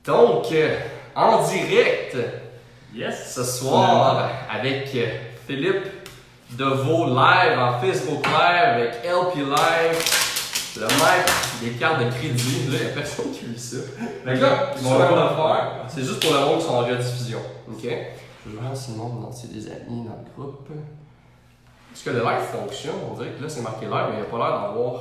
Donc, en direct, Yes! ce soir, avec Philippe Deveau live en Facebook Live, avec LP Live, le maître des cartes de crédit. Là, il n'y a personne qui lit ça. Donc là, ce qu'on va faire, c'est juste pour le monde qui sont en rediffusion. Ok? Je vais voir si le monde c'est des amis dans le groupe. Est-ce que le live fonctionne? On dirait que là, c'est marqué live, mais il n'y a pas l'air d'avoir.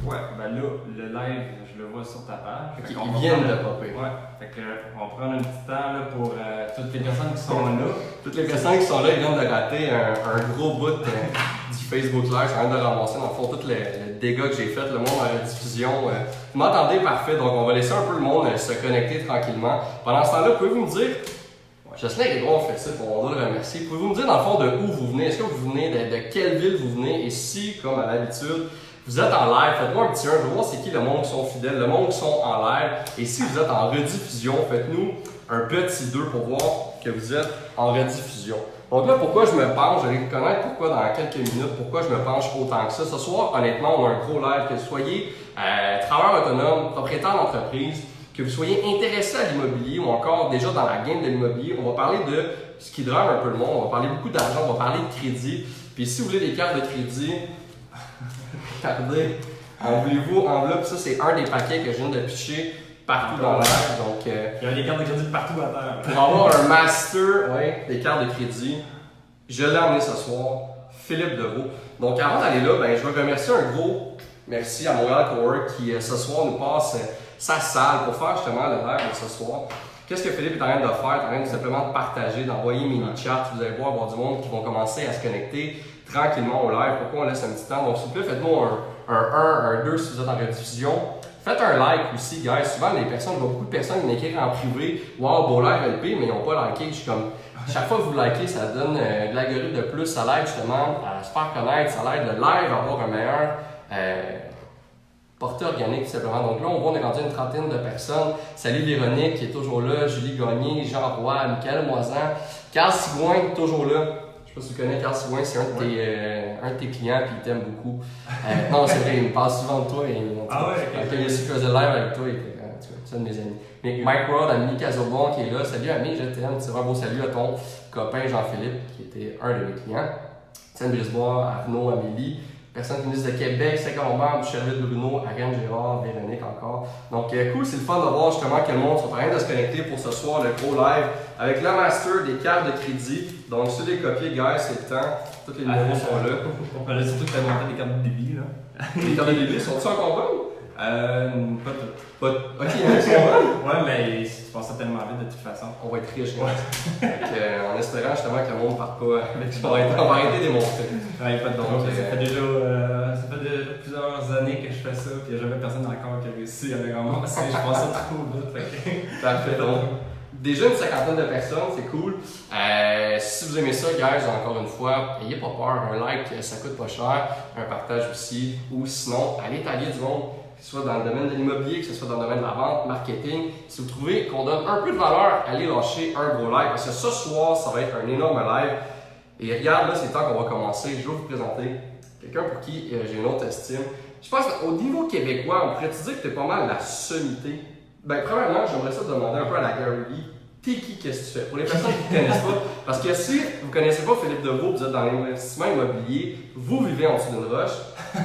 Ouais, ben là, le live, je le vois sur ta page. Okay, ils viennent de popper. Ouais, fait que on va prendre un petit temps là, pour toutes les personnes qui sont là. Toutes les personnes qui sont là, ils viennent de rater un gros bout du Facebook Live. Ça vient de ramasser, dans le fond, tout le dégât que j'ai fait, le monde à la diffusion. Vous m'entendez parfait, donc on va laisser un peu le monde se connecter tranquillement. Pendant ce temps-là, pouvez-vous me dire, Jocelyn et Gros ont fait ça, on doit le remercier. Pouvez-vous me dire, dans le fond, de où vous venez? Est-ce que vous venez de quelle ville vous venez? Et si, comme à l'habitude, vous êtes en live, faites-moi un petit 1, je veux voir c'est qui le monde qui sont fidèles, le monde qui sont en live. Et si vous êtes en rediffusion, faites-nous un petit 2 pour voir que vous êtes en rediffusion. Donc là, pourquoi je me penche, vous allez connaître pourquoi dans quelques minutes, pourquoi je me penche autant que ça. Ce soir, honnêtement, on a un gros live, que vous soyez travailleur autonome, propriétaire d'entreprise, que vous soyez intéressé à l'immobilier ou encore déjà dans la game de l'immobilier. On va parler de ce qui drive un peu le monde, on va parler beaucoup d'argent, on va parler de crédit. Puis si vous voulez des cartes de crédit, regardez, en voulez-vous, enveloppe, ça c'est un des paquets que je viens de pitcher partout dans l'air. Donc, il y a des cartes de crédit partout à terre. Pour avoir un master des cartes de crédit, je l'ai emmené ce soir, Philippe Deveau. Donc avant d'aller là, je veux remercier un gros merci à Montréal Cowork qui ce soir nous passe sa salle pour faire justement le live de ce soir. Qu'est-ce que Philippe est en train de faire? Il est en train de simplement de partager, d'envoyer mini-chat. Vous allez voir avoir du monde qui vont commencer à se connecter tranquillement au live. Pourquoi on laisse un petit temps? Donc, s'il vous plaît, faites-moi un 1, un 2 si vous êtes en rediffusion. Faites un like aussi, guys. Souvent, les personnes, je vois beaucoup de personnes qui m'écrivent en privé. Wow, beau live LP, mais ils n'ont pas liké. Je suis comme, chaque fois que vous likez, ça donne de l'algorithme de plus. Ça l'aide justement à se faire connaître. Ça l'aide le live à avoir un meilleur portée organique, tout simplement. Donc là, on voit, on est rendu une trentaine de personnes. Salut Véronique, qui est toujours là. Julie Gagné, Jean Roy, Michael Moisan. Carl Sigouin, toujours là. Je sais pas si tu connais Carl Sigouin, c'est un de tes clients, puis il t'aime beaucoup. Non, c'est vrai, il me parle souvent de toi. Quand il a su que je faisais le live avec toi, c'est un de mes amis. Mais Mike Rod, Amélie Cazobon, qui est là. Salut Ami, je t'aime. C'est un beau salut à ton copain Jean-Philippe, qui était un de mes clients. Tienne Brisebois, Arnaud, Amélie. Personnes qui venissent de Québec, Saint-Colomban, Boucherville, Bruno, Ariane Gérard, Véronique encore. Donc cool, c'est le fun de voir justement que le monde sont en train de se connecter pour ce soir, le gros live, avec le master des cartes de crédit. Donc ceux des copier, guys, c'est le temps. Tous les numéros sont là. On parlait surtout que tu as monté des cartes de débit là. Les cartes de débit, sont-ils encore bonnes? Pas toutes. Ok, mais sont bonnes? Ouais, mais tu passes tellement vite de toute façon. On va être riche, en espérant justement que le monde ne parte pas avec ça. On va arrêter des montées. Ouais, pas de donc. Ça fait déjà plusieurs années que je fais ça, puis il n'y a jamais personne encore qui a réussi avec un moment. Je pense ça trop vite. Parfait. Donc, déjà une cinquantaine de personnes, c'est cool. Si vous aimez ça, guys, encore une fois, n'ayez pas peur. Un like, ça coûte pas cher. Un partage aussi. Ou sinon, allez taguer du monde, que ce soit dans le domaine de l'immobilier, que ce soit dans le domaine de la vente, marketing. Si vous trouvez qu'on donne un peu de valeur, allez lâcher un gros like. Parce que ce soir, ça va être un énorme live. Et regarde, là, c'est le temps qu'on va commencer. Je vais vous présenter quelqu'un pour qui j'ai une autre estime. Je pense qu'au niveau québécois, on pourrait te dire que tu es pas mal la sommité. Premièrement, j'aimerais ça demander un peu à la Gary Vee. T'es qui, qu'est-ce que tu fais? Pour les personnes qui ne connaissent pas, parce que si vous ne connaissez pas Philippe Deveau, vous êtes dans l'investissement immobilier, vous vivez en dessous d'une roche.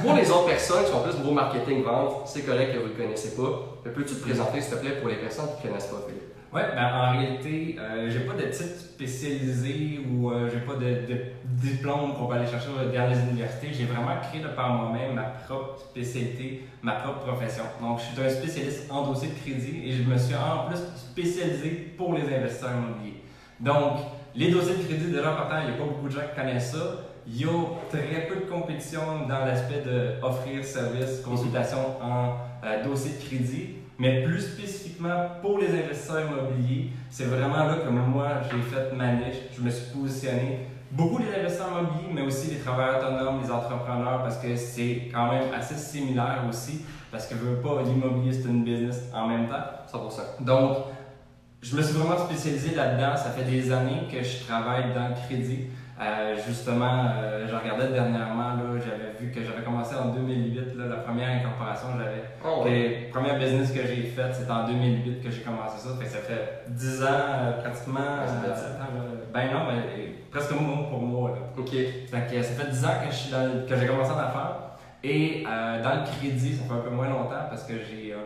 Pour les autres personnes qui sont plus niveau marketing-vente, c'est correct que vous ne le connaissez pas. Mais peux-tu te présenter, s'il te plaît, pour les personnes qui ne connaissent pas Philippe? Oui, en réalité, j'ai pas de titre spécialisé ou j'ai pas de diplôme qu'on peut aller chercher dans les universités. J'ai vraiment créé de par moi-même ma propre spécialité, ma propre profession. Donc, je suis un spécialiste en dossier de crédit et je me suis en plus spécialisé pour les investisseurs immobiliers. Donc, les dossiers de crédit, déjà en partant, il n'y a pas beaucoup de gens qui connaissent ça. Il y a très peu de compétition dans l'aspect d'offrir service, consultation en dossier de crédit. Mais plus spécifiquement pour les investisseurs immobiliers, c'est vraiment là que moi j'ai fait ma niche, je me suis positionné. Beaucoup les investisseurs immobiliers, mais aussi les travailleurs autonomes, les entrepreneurs, parce que c'est quand même assez similaire aussi, parce que je veux pas, l'immobilier c'est une business en même temps. 100%. Donc, je me suis vraiment spécialisé là-dedans. Ça fait des années que je travaille dans le crédit. Justement, je regardais dernièrement, là, j'avais vu que j'avais commencé en 2008, là, la première incorporation que j'avais. Le premier business que j'ai fait, c'est en 2008 que j'ai commencé ça. Ça fait 10 ans pratiquement. Ben non, mais presque mot pour moi. Là. OK. Ça fait 10 ans que j'ai commencé en affaires. Et dans le crédit, ça fait un peu moins longtemps parce que j'ai.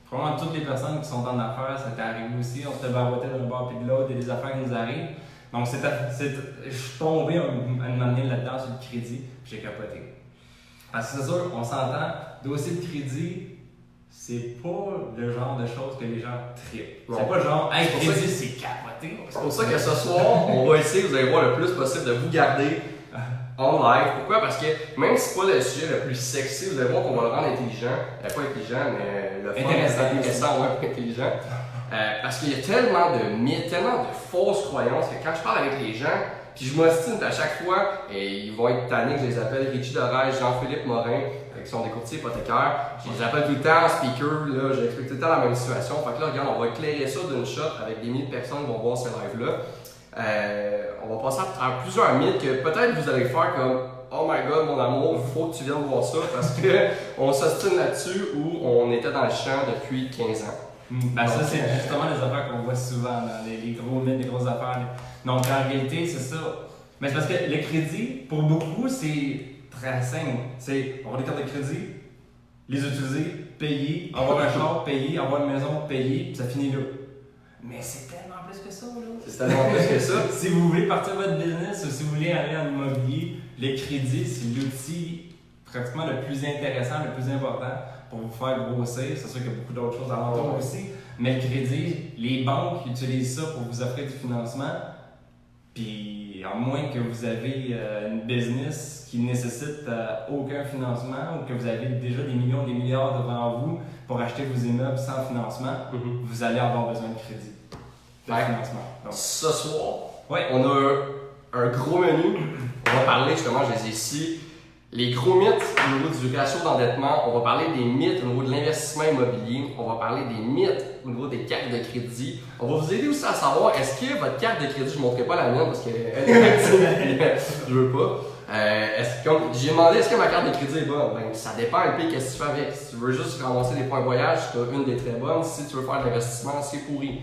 Probablement toutes les personnes qui sont en affaires, ça t'est arrivé aussi. On se fait baroter d'un bord puis de l'autre, il y a des affaires qui nous arrivent. Donc, je suis tombé à un moment donné là-dedans sur le crédit, puis j'ai capoté. Parce que c'est sûr, on s'entend, dossier de crédit, c'est pas le genre de choses que les gens trippent. C'est pas genre, hey, crédit, c'est capoté. C'est pour ça que ce soir, on va essayer, vous allez voir le plus possible de vous garder en live. Pourquoi? Parce que même si c'est pas le sujet le plus sexy, vous allez voir qu'on va le rendre intelligent. Pas intelligent, mais le fun, intéressant, ouais, pas intelligent. Parce qu'il y a tellement de mythes, tellement de fausses croyances que quand je parle avec les gens, puis je m'ostine à chaque fois, et ils vont être tannés que je les appelle Richie Dorage, Jean-Philippe Morin, qui sont des courtiers hypothécaires. Je les appelle tout le temps speaker, là, j'explique tout le temps la même situation. Fait que là, regarde, on va éclairer ça d'une shot avec des milliers de personnes qui vont voir ce live-là. On va passer à travers plusieurs mythes que peut-être vous allez faire comme oh my god, mon amour, il faut que tu viennes voir ça parce qu'on s'ostine là-dessus ou on était dans le champ depuis 15 ans. Ben ça, c'est justement les affaires qu'on voit souvent, là, les gros mythes, les grosses affaires. Donc en réalité, c'est ça. Mais c'est parce que le crédit, pour beaucoup, c'est très simple. C'est avoir des cartes de crédit, les utiliser, payer, avoir un char, payer, avoir une maison, payer, puis ça finit là. Mais c'est tellement plus que ça, là. C'est tellement plus que ça. Si vous voulez partir votre business ou si vous voulez aller en immobilier, le crédit, c'est l'outil pratiquement le plus intéressant, le plus important pour vous faire grossir. C'est sûr qu'il y a beaucoup d'autres choses à l'entour aussi. Mais le crédit, les banques utilisent ça pour vous offrir du financement. Puis, à moins que vous avez une business qui ne nécessite aucun financement ou que vous avez déjà des millions, des milliards devant vous pour acheter vos immeubles sans financement, vous allez avoir besoin de crédit. De financement. Donc. Ce soir, on a un gros menu. On va parler justement, je les ai ici. Les gros mythes au niveau du ratio d'endettement, on va parler des mythes au niveau de l'investissement immobilier, on va parler des mythes au niveau des cartes de crédit. On va vous aider aussi à savoir, est-ce que votre carte de crédit, je ne montrerai pas la mienne parce qu'elle est active, je veux pas. J'ai demandé, est-ce que ma carte de crédit est bonne? Ben, ça dépend un peu qu'est-ce que tu fais avec. Si tu veux juste ramasser des points de voyage, tu as une des très bonnes. Si tu veux faire de l'investissement, c'est pourri.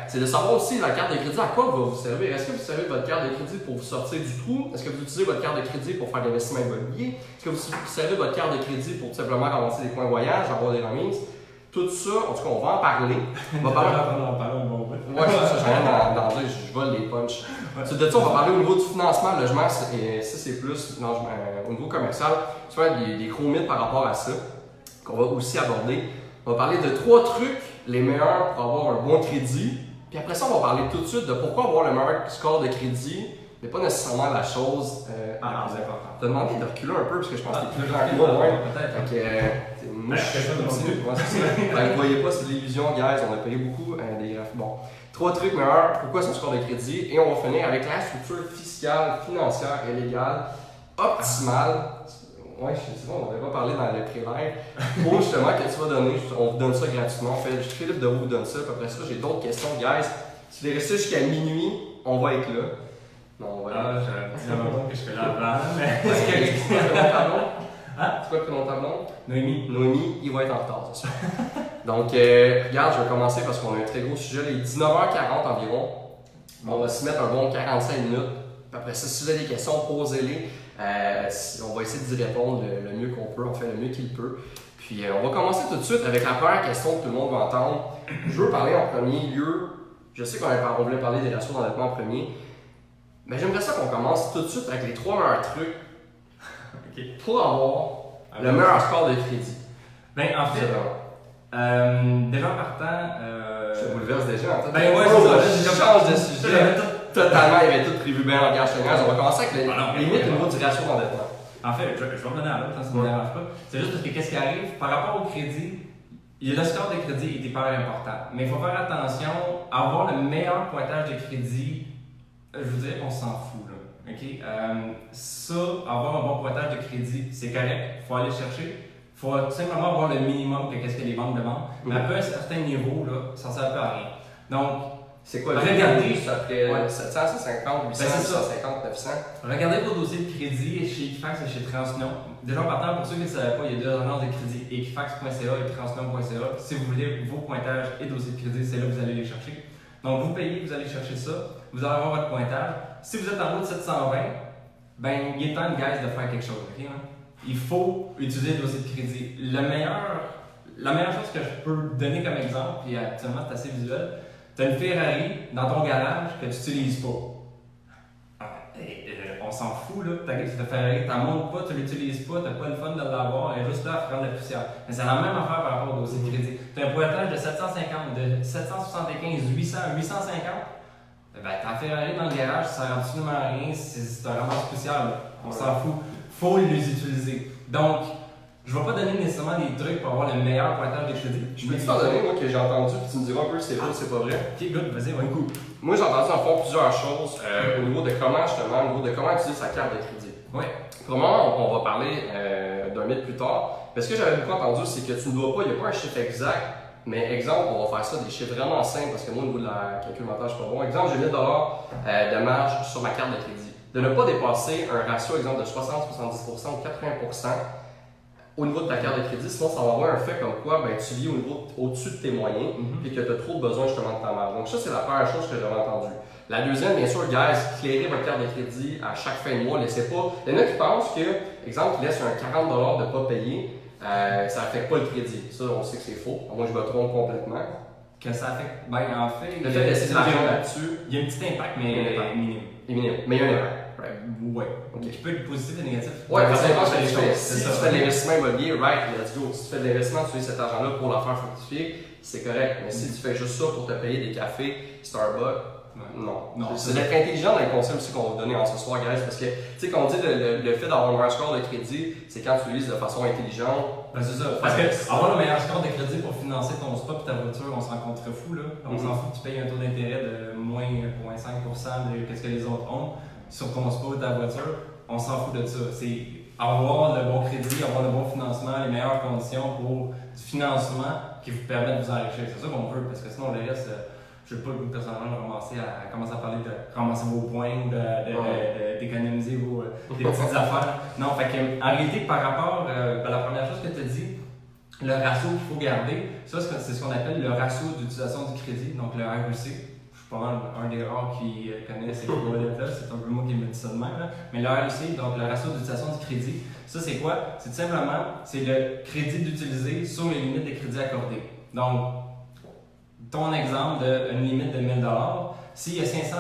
C'est de savoir aussi la carte de crédit, à quoi va vous servir. Est-ce que vous servez votre carte de crédit pour vous sortir du trou? Est-ce que vous utilisez votre carte de crédit pour faire de l'investissement immobilier? Est-ce que vous servez votre carte de crédit pour tout simplement ramasser des points de voyage, avoir des remises? Tout ça, en tout cas, on va en parler. On va parler. Ouais, j'ai rien d'en dire, je vole les punchs. De ça, on va parler au niveau du financement, le logement, ça c'est plus au niveau commercial. Tu vois, des gros mythes par rapport à ça, qu'on va aussi aborder. On va parler de 3 trucs les meilleurs pour avoir un bon crédit. Puis après ça, on va parler tout de suite de pourquoi avoir le meilleur score de crédit n'est pas nécessairement la chose la plus importante. Je t'ai demandé de reculer un peu parce que je pense que t'es plus grand que moi. Peut-être. Moi, je fais ça comme ça. Vous ne voyez pas, c'est de l'illusion, guys. On a payé beaucoup des graphes. Bon, 3 trucs meilleurs, pourquoi son score de crédit. Et on va finir avec la structure fiscale, financière et légale optimale. Oui, c'est bon, on n'avait pas parlé dans le pré-live. Pour justement que tu vas donner, on vous donne ça gratuitement. Philippe de vous donne ça. Puis après ça, j'ai d'autres questions. Guys, si vous voulez rester jusqu'à minuit, on va être là. Non, on va être là. J'avais l'impression que je fais l'avant, mais. C'est quoi ton tableau? C'est quoi ton tableau? Noémie, il va être en retard, c'est ça. Donc, regarde, je vais commencer parce qu'on a un très gros sujet. Il est 19h40 environ. On va se mettre un bon 45 minutes. Puis après ça, si vous avez des questions, posez-les. On va essayer d'y répondre le mieux qu'on peut, on fait le mieux qu'il peut. Puis on va commencer tout de suite avec la première question que tout le monde va entendre. Je veux parler en premier lieu, je sais qu'on voulait parler des ratios d'endettement en premier, mais j'aimerais ça qu'on commence tout de suite avec les 3 meilleurs trucs pour avoir le meilleur score de crédit. Ben en fait, déjà en partant... Je bouleverse déjà en fait. Ben ouais, c'est ça, je change de sujet. Totalement, il avait tout prévu bien en regard chenage. On va commencer avec les mythes au niveau du ratio d'endettement. En fait, je vais revenir à l'autre, ça ne me dérange pas. C'est juste parce que qu'est-ce qui arrive par rapport au crédit, le score de crédit est hyper important. Mais il faut faire attention, avoir le meilleur pointage de crédit, je vous dirais qu'on s'en fout. Là. Okay? Ça, avoir un bon pointage de crédit, c'est correct, il faut aller chercher. Il faut tout simplement avoir le minimum que qu'est-ce que les banques demandent. Mais à un certain niveau, là, ça ne sert pas à rien. Donc, C'est quoi le Regardez. Ça ferait 700, 150, 800, 850, 900. Regardez vos dossiers de crédit chez Equifax et chez Transunion. Déjà en partant, pour ceux qui ne savaient pas, il y a deux agences de crédit, equifax.ca et transunion.ca. Si vous voulez vos pointages et dossiers de crédit, c'est là que vous allez les chercher. Donc vous payez, vous allez chercher ça, vous allez avoir votre pointage. Si vous êtes en haut de 720, ben il est temps, guys, de faire quelque chose. Okay, hein? Il faut utiliser le dossier de crédit. La meilleure chose que je peux donner comme exemple, et actuellement c'est assez visuel, tu as une Ferrari dans ton garage que tu n'utilises pas. On s'en fout, là. Ta Ferrari, tu n'en montes pas, tu ne l'utilises pas, tu n'as pas le fun de l'avoir, elle est juste là à prendre la poussière. Mais c'est la même affaire par rapport au dossier de crédit. Tu as un pointage de 750, de 775, 800, 850. Ben, ta Ferrari dans le garage, ça ne sert absolument à rien, c'est un ramasse poussière, là. On s'en fout. Il faut les utiliser. Donc, je ne vais pas donner nécessairement des trucs pour avoir le meilleur pointage des crédits. Je peux t'en donner, moi, que j'ai entendu, puis tu me diras un peu si c'est vrai ou c'est pas vrai. Ok, good, vas-y, un coup. Moi, j'ai entendu en faire plusieurs choses au niveau de comment, justement, au niveau de comment utiliser sa carte de crédit. Oui. Pour le moment, on va parler d'un mythe plus tard. Mais ce que j'avais beaucoup entendu, c'est que tu ne dois pas, il n'y a pas un chiffre exact, mais exemple, on va faire ça des chiffres vraiment simples, parce que moi, au niveau de la calcul mental, je suis pas bon. Exemple, j'ai 1000 $ de marge sur ma carte de crédit. De ne pas dépasser un ratio, exemple, de 60, 70% ou 80% au niveau de ta carte de crédit, sinon ça va avoir un fait comme quoi ben, tu vis au-dessus de tes moyens et que tu as trop besoin justement de ta marge. Donc ça, c'est la première chose que j'avais entendue. La deuxième, bien sûr, guys, clairez votre carte de crédit à chaque fin de mois. Laissez pas. Il y en a qui pensent que, exemple, qui laissent un 40 $ de ne pas payer, ça n'affecte pas le crédit. Ça, on sait que c'est faux. Moi, je me trompe complètement. Que ça affecte. Ben, en fait, le fait de laisser de l'argent là-dessus. Il y a un petit impact, mais minime. Minime. Mais il y a un impact. Ouais. Okay. Qui peut être positif et négatif. Ouais, parce que si tu fais de l'investissement immobilier, right, let's go. Si tu fais de l'investissement, tu utilises cet argent-là pour la faire fructifier, c'est correct. Mais si tu fais juste ça pour te payer des cafés, Starbucks, non. C'est d'être intelligent dans les conseils aussi qu'on va vous donner en ce soir, guys. Parce que, tu sais, quand on dit le fait d'avoir un meilleur score de crédit, c'est quand tu l'utilises de façon intelligente. Ben, c'est ça. Parce que avoir le meilleur score de crédit pour financer ton spa et ta voiture, on s'en contrefou, là. On s'en fout que tu payes un taux d'intérêt de moins 0,5% de ce que les autres ont sur ton spa ou ta voiture. On s'en fout de ça. C'est avoir le bon crédit, avoir le bon financement, les meilleures conditions pour du financement qui vous permettent de vous enrichir. C'est ça qu'on veut, parce que sinon, le reste, je ne veux pas que personnellement commencer à parler de ramasser vos points ou d'économiser des petites affaires. Non, fait que, en réalité, par rapport à la première chose que tu as dit, le ratio qu'il faut garder, ça, c'est ce qu'on appelle le ratio d'utilisation du crédit, donc le REC. Je suis pas mal un des rares qui connaît ces modèles-là, c'est un peu moi qui me dis ça de même. Là. Mais le REC, donc le ratio d'utilisation du crédit, ça c'est quoi? C'est tout simplement le crédit d'utiliser sur les limites de crédit accordées. Donc, ton exemple d'une limite de 1000 $, s'il y a 500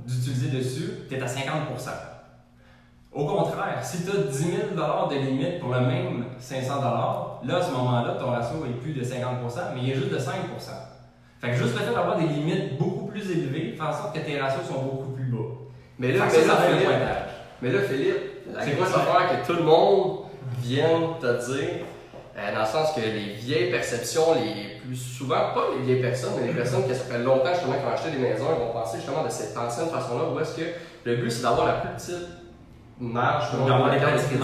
d'utiliser dessus, tu es à 50%. Au contraire, si tu as 10 000 $ de limite pour le même 500 $, là à ce moment-là, ton ratio est plus de 50%, mais il est juste de 5%. Fait que juste le fait d'avoir des limites beaucoup plus élevées fait en sorte que tes ratios sont beaucoup plus bas. Mais là, Philippe, la grosse affaire que tout le monde vient te dire, dans le sens que les vieilles perceptions, les plus souvent, pas les vieilles personnes, mais les personnes qui ça fait longtemps justement qui ont acheté des maisons, ils vont penser justement de cette ancienne façon-là, où est-ce que le but c'est d'avoir la plus petite marge dans les cartes de crédit.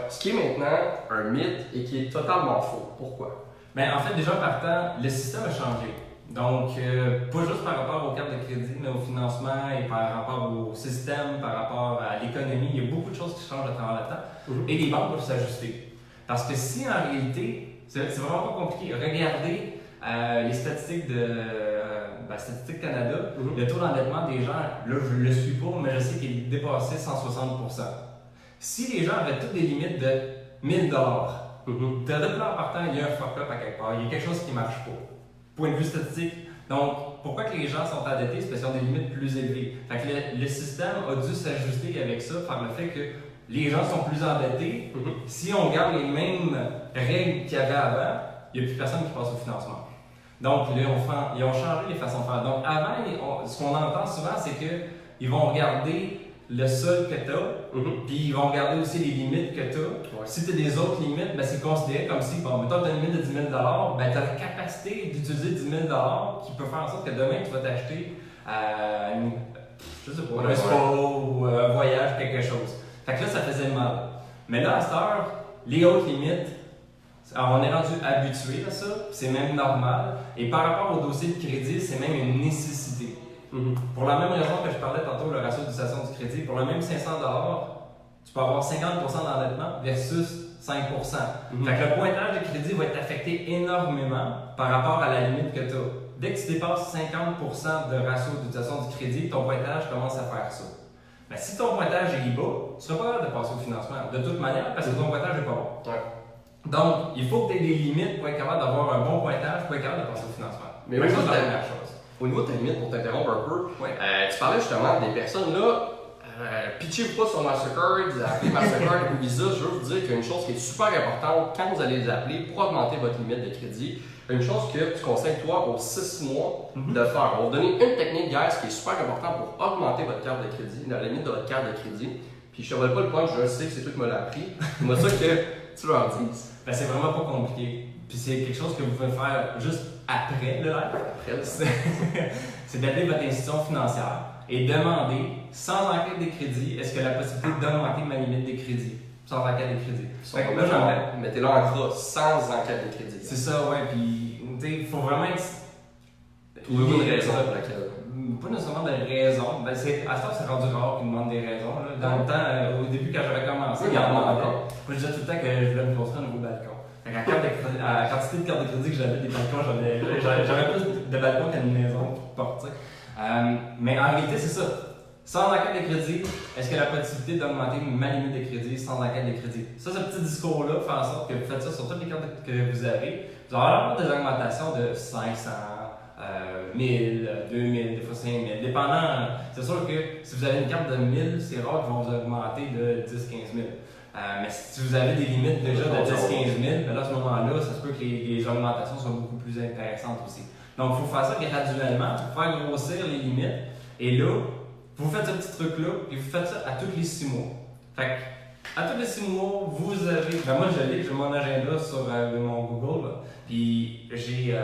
Ce qui est maintenant un mythe et qui est totalement faux. Pourquoi? Bien, en fait, déjà partant, le système a changé. Donc, pas juste par rapport aux cartes de crédit, mais au financement et par rapport au système, par rapport à l'économie. Il y a beaucoup de choses qui changent à travers le temps. Et les banques doivent s'ajuster. Parce que si en réalité, c'est vraiment pas compliqué, regardez les statistiques de Statistique Canada, le taux d'endettement des gens, là je le suis pas, mais je sais qu'il est dépassé 160%. Si les gens avaient toutes des limites de 1000 $, de là en partant, il y a un fuck-up à quelque part, il y a quelque chose qui ne marche pas. Point de vue statistique. Donc, pourquoi que les gens sont endettés? C'est parce qu'ils ont des limites plus élevées. Fait que le système a dû s'ajuster avec ça par le fait que les gens sont plus endettés. Si on garde les mêmes règles qu'il y avait avant, il n'y a plus personne qui passe au financement. Donc, là, ils ont changé les façons de faire. Donc, avant, ce qu'on entend souvent, c'est qu'ils vont regarder le sol que tu as, puis ils vont regarder aussi les limites que tu as. Si tu as des autres limites, ben, c'est considéré comme si, bon, mettons que tu as une limite de 10 000 $, ben, tu as la capacité d'utiliser 10 000 $ qui peut faire en sorte que demain, tu vas t'acheter je sais pas, un spa ou un voyage, quelque chose. Fait que là, ça faisait mal. Mais là, à cette heure, les hautes limites, Alors, on est rendu habitué à ça, c'est même normal. Et par rapport au dossier de crédit, c'est même une nécessité. Pour la même raison que je parlais tantôt, le ratio d'utilisation du crédit, pour le même 500$, tu peux avoir 50% d'endettement versus 5%. Fait que le pointage de crédit va être affecté énormément par rapport à la limite que tu as. Dès que tu dépasses 50% de ratio d'utilisation du crédit, ton pointage commence à faire ça. Mais si ton pointage est bas, tu ne seras pas capable de passer au financement. De toute manière, parce que ton pointage n'est pas bon. Ouais. Donc, il faut que tu aies des limites pour être capable d'avoir un bon pointage, pour être capable de passer au financement. Mais oui, ça, c'est c'est la première chose. Au niveau de ta limite, pour t'interrompre un peu, Ouais. tu parlais justement des personnes là, pitchez-vous pas sur Mastercard, appelez Mastercard ou Visa. Je veux vous dire qu'il y a une chose qui est super importante quand vous allez les appeler pour augmenter votre limite de crédit. Une chose que tu conseilles, toi, aux 6 mois de faire. On va vous donner une technique, guys, qui est super importante pour augmenter votre carte de crédit, la limite de votre carte de crédit. Puis je te vole pas le punch, je sais que c'est toi qui me l'as appris. Moi, ça que tu leur dises. Ben, c'est vraiment pas compliqué. Puis c'est quelque chose que vous pouvez faire juste après le live. Après, C'est d'appeler votre institution financière et demander, sans enquête des crédits, est-ce que la possibilité d'augmenter ma limite de crédit? Sans enquête des crédits. Mettez-le en gras, sans enquête de crédit. C'est ça, ouais. Puis, tu sais, il faut vraiment être. Trouvez-vous une raison pour laquelle? Pas nécessairement de raison. Ben, à ce temps, c'est rendu rare qu'ils demandent des raisons. Là. Dans le temps, au début, quand j'avais commencé, ils en demandaient. Moi, je disais tout le temps que je voulais me construire un nouveau balcon. À la quantité de cartes de crédit que j'avais, des balcons, j'avais plus de balcons qu'une maison pour porter. Mais en réalité, c'est ça. Sans enquête de crédit, est-ce que la possibilité d'augmenter ma limite de crédit sans enquête de crédit? Ça, ce petit discours-là fait en sorte que vous faites ça sur toutes les cartes que vous avez. Vous allez avoir des augmentations de 500, 1000, 2000, des fois 5000. Dépendant, c'est sûr que si vous avez une carte de 1000, c'est rare qu'ils vont vous augmenter de 10 15 000. Mais si vous avez des limites déjà de 10 15 000, ben là, à ce moment-là, ça se peut que les augmentations soient beaucoup plus intéressantes aussi. Donc, il faut faire ça graduellement, pour faire grossir les limites. Et là, vous faites ce petit truc-là, et vous faites ça à tous les 6 mois. Fait que, à tous les 6 mois, vous avez. Ben moi, j'ai mon agenda sur mon Google, là, puis j'ai.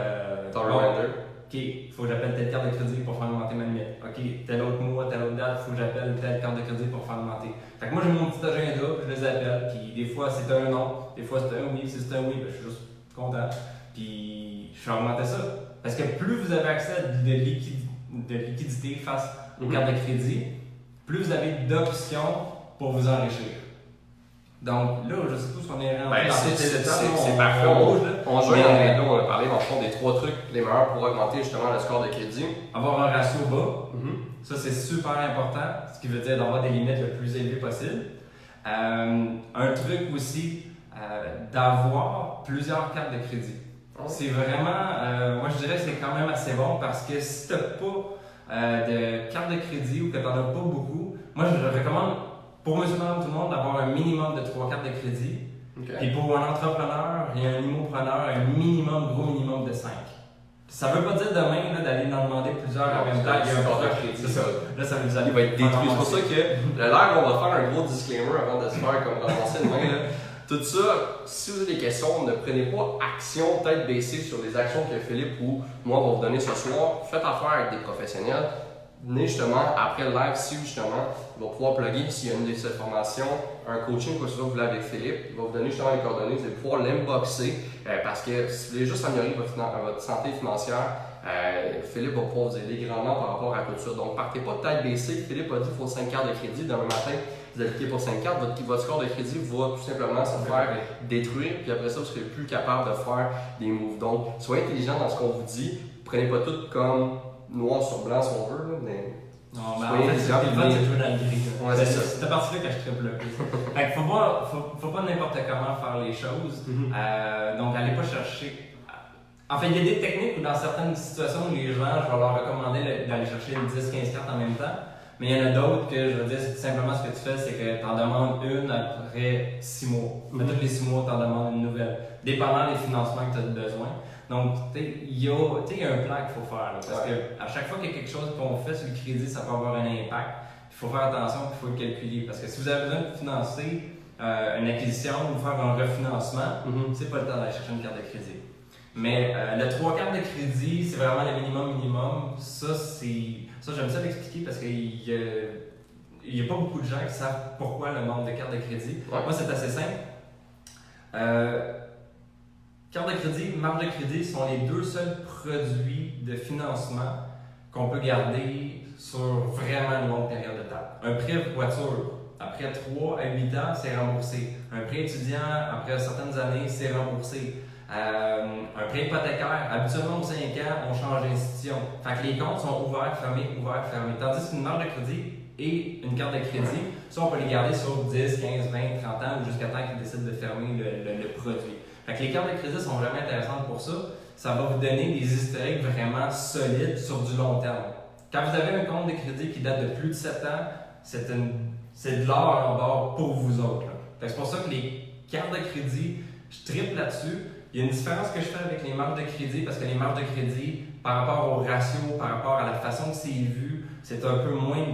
Ton reminder. OK, il faut que j'appelle telle carte de crédit pour faire augmenter ma limite. OK, tel autre mois, telle autre date, il faut que j'appelle telle carte de crédit pour faire augmenter. Fait que moi, j'ai mon petit agenda, puis je les appelle, puis des fois, c'est un non, des fois, c'est un oui. Si c'est un oui, ben, je suis juste content. Puis, je fais augmenter ça. Parce que plus vous avez accès à de liquidité face aux cartes de crédit, plus vous avez d'options pour vous enrichir. Donc là, je sais pas si on est rendu dans cette étape. C'est parfait. On joue dans les deux, on a parlé dans le fond des 3 trucs les meilleurs pour augmenter justement le score de crédit. Avoir un ratio bas, ça c'est super important, ce qui veut dire d'avoir des limites le plus élevées possible. Un truc aussi, d'avoir plusieurs cartes de crédit. C'est vraiment, moi je dirais que c'est quand même assez bon parce que si tu n'as pas de carte de crédit ou que tu n'en as pas beaucoup, moi je recommande pour monsieur, madame, tout le monde d'avoir un minimum de 3 cartes de crédit. Et pour un entrepreneur et un immopreneur, un minimum, gros minimum de 5. Ça ne veut pas dire demain là, d'aller en demander plusieurs en même temps. C'est ça. Là, ça vous Il va être détruit. C'est pour ça que le live, on va faire un gros disclaimer avant de se faire comme ramasser de main. Tout ça, si vous avez des questions, ne prenez pas action tête baissée sur les actions que Philippe ou moi va vous donner ce soir. Faites affaire avec des professionnels. Venez justement après le live, si justement, il va pouvoir plugger s'il y a une de ces formations, un coaching, quoi que ce soit, vous voulez avec Philippe, il va vous donner justement les coordonnées, vous allez pouvoir l'inboxer parce que si vous voulez juste améliorer votre santé financière, Philippe va pouvoir vous aider grandement par rapport à tout ça. Donc, partez pas de tête baissée. Philippe a dit qu'il faut 5 cartes de crédit. Demain matin, vous appliquez pour 5 cartes, votre score de crédit va tout simplement se faire détruire, puis après ça, vous ne serez plus capable de faire des moves. Donc, soyez intelligent dans ce qu'on vous dit. Prenez pas tout comme noir sur blanc si on veut, mais. Non, mais en fait, c'est le fun, c'est de jouer dans le gris. Ouais, c'est ça. C'est à partir là que je triple le plus. Fait qu'il faut pas n'importe comment faire les choses. Donc, allez pas chercher. En fait, il y a des techniques où dans certaines situations où les gens, je vais leur recommander d'aller chercher 10-15 cartes en même temps. Mais il y en a d'autres que je veux dire, c'est tout simplement ce que tu fais, c'est que tu en demandes une après 6 mois. Tous les 6 mois, tu en demandes une nouvelle. Dépendant des financements que tu as besoin. Donc, il y a un plan qu'il faut faire. Là, parce que à chaque fois qu'il y a quelque chose qu'on fait sur le crédit, ça peut avoir un impact. Il faut faire attention, il faut le calculer. Parce que si vous avez besoin de financer une acquisition ou faire un refinancement, c'est pas le temps d'aller chercher une carte de crédit. Mais le 3 cartes de crédit, c'est vraiment le minimum. Ça, j'aime ça l'expliquer parce qu'il n'y a pas beaucoup de gens qui savent pourquoi le nombre de cartes de crédit. Moi, c'est assez simple. carte de crédit, marge de crédit sont les deux seuls produits de financement qu'on peut garder sur vraiment une longue période de temps. Un prêt voiture, après 3 à 8 ans, c'est remboursé. Un prêt étudiant, après certaines années, c'est remboursé. Un prêt hypothécaire, habituellement aux 5 ans, on change d'institution. Fait que les comptes sont ouverts, fermés, ouverts, fermés. Tandis qu'une marge de crédit et une carte de crédit, ça, on peut les garder sur 10, 15, 20, 30 ans ou jusqu'à temps qu'ils décident de fermer le produit. Fait que les cartes de crédit sont vraiment intéressantes pour ça. Ça va vous donner des historiques vraiment solides sur du long terme. Quand vous avez un compte de crédit qui date de plus de 7 ans, c'est de l'or en bord pour vous autres. C'est pour ça que les cartes de crédit, je triple là-dessus. Il y a une différence que je fais avec les marges de crédit parce que les marges de crédit, par rapport au ratio, par rapport à la façon que c'est vu, c'est un peu moins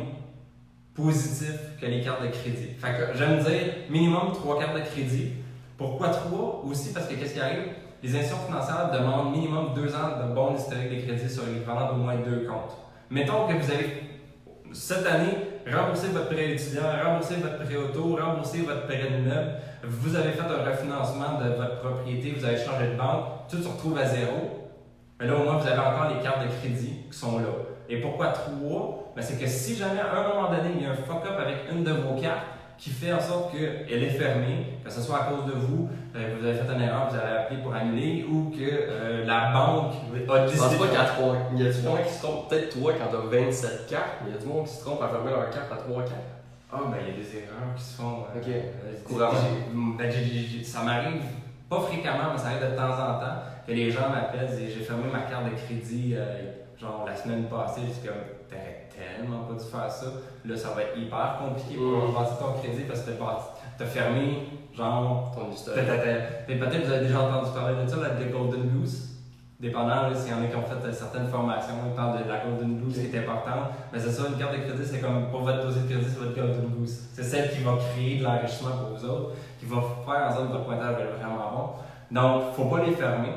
positif que les cartes de crédit. Fait que j'aime dire minimum 3 cartes de crédit. Pourquoi 3? Aussi parce que qu'est-ce qui arrive? Les institutions financières demandent minimum 2 ans de bon historique de crédit sur l'équivalent d'au moins 2 comptes. Mettons que vous avez, cette année, remboursé votre prêt étudiant, remboursé votre prêt auto, remboursé votre prêt d'immeuble, vous avez fait un refinancement de votre propriété, vous avez changé de banque, tout se retrouve à zéro. Mais là, au moins, vous avez encore les cartes de crédit qui sont là. Et pourquoi 3? Ben, c'est que si jamais à un moment donné, il y a un fuck-up avec une de vos cartes qui fait en sorte qu'elle est fermée, que ce soit à cause de vous, vous avez fait une erreur, vous avez appelé pour annuler, ou que la banque a décidé. Je pense pas qu'il y a 3. Il y a du monde qui se trompe, peut-être toi quand tu as 27 cartes, mais il y a du monde qui se trompe à fermer leur carte à 3 cartes. Ah, ben il y a des erreurs qui se font. Ok. Couramment. Ça m'arrive pas fréquemment, mais ça arrive de temps en temps que les gens m'appellent et disent j'ai fermé ma carte de crédit genre la semaine passée. Je dis comme t'aurais tellement pas dû faire ça. Là, ça va être hyper compliqué pour passer ton crédit parce que t'as fermé genre ton historique. Peut-être que vous avez déjà entendu parler de ça, la Golden Goose. Dépendant, s'il y en a qui ont fait certaines formations, on parle de la Golden Goose qui est importante. Mais c'est ça, une carte de crédit, c'est comme pour votre dossier de crédit, c'est votre Golden Goose. C'est celle qui va créer de l'enrichissement pour vous autres, qui va faire en sorte que votre pointage va être vraiment bon. Donc, il ne faut pas les fermer.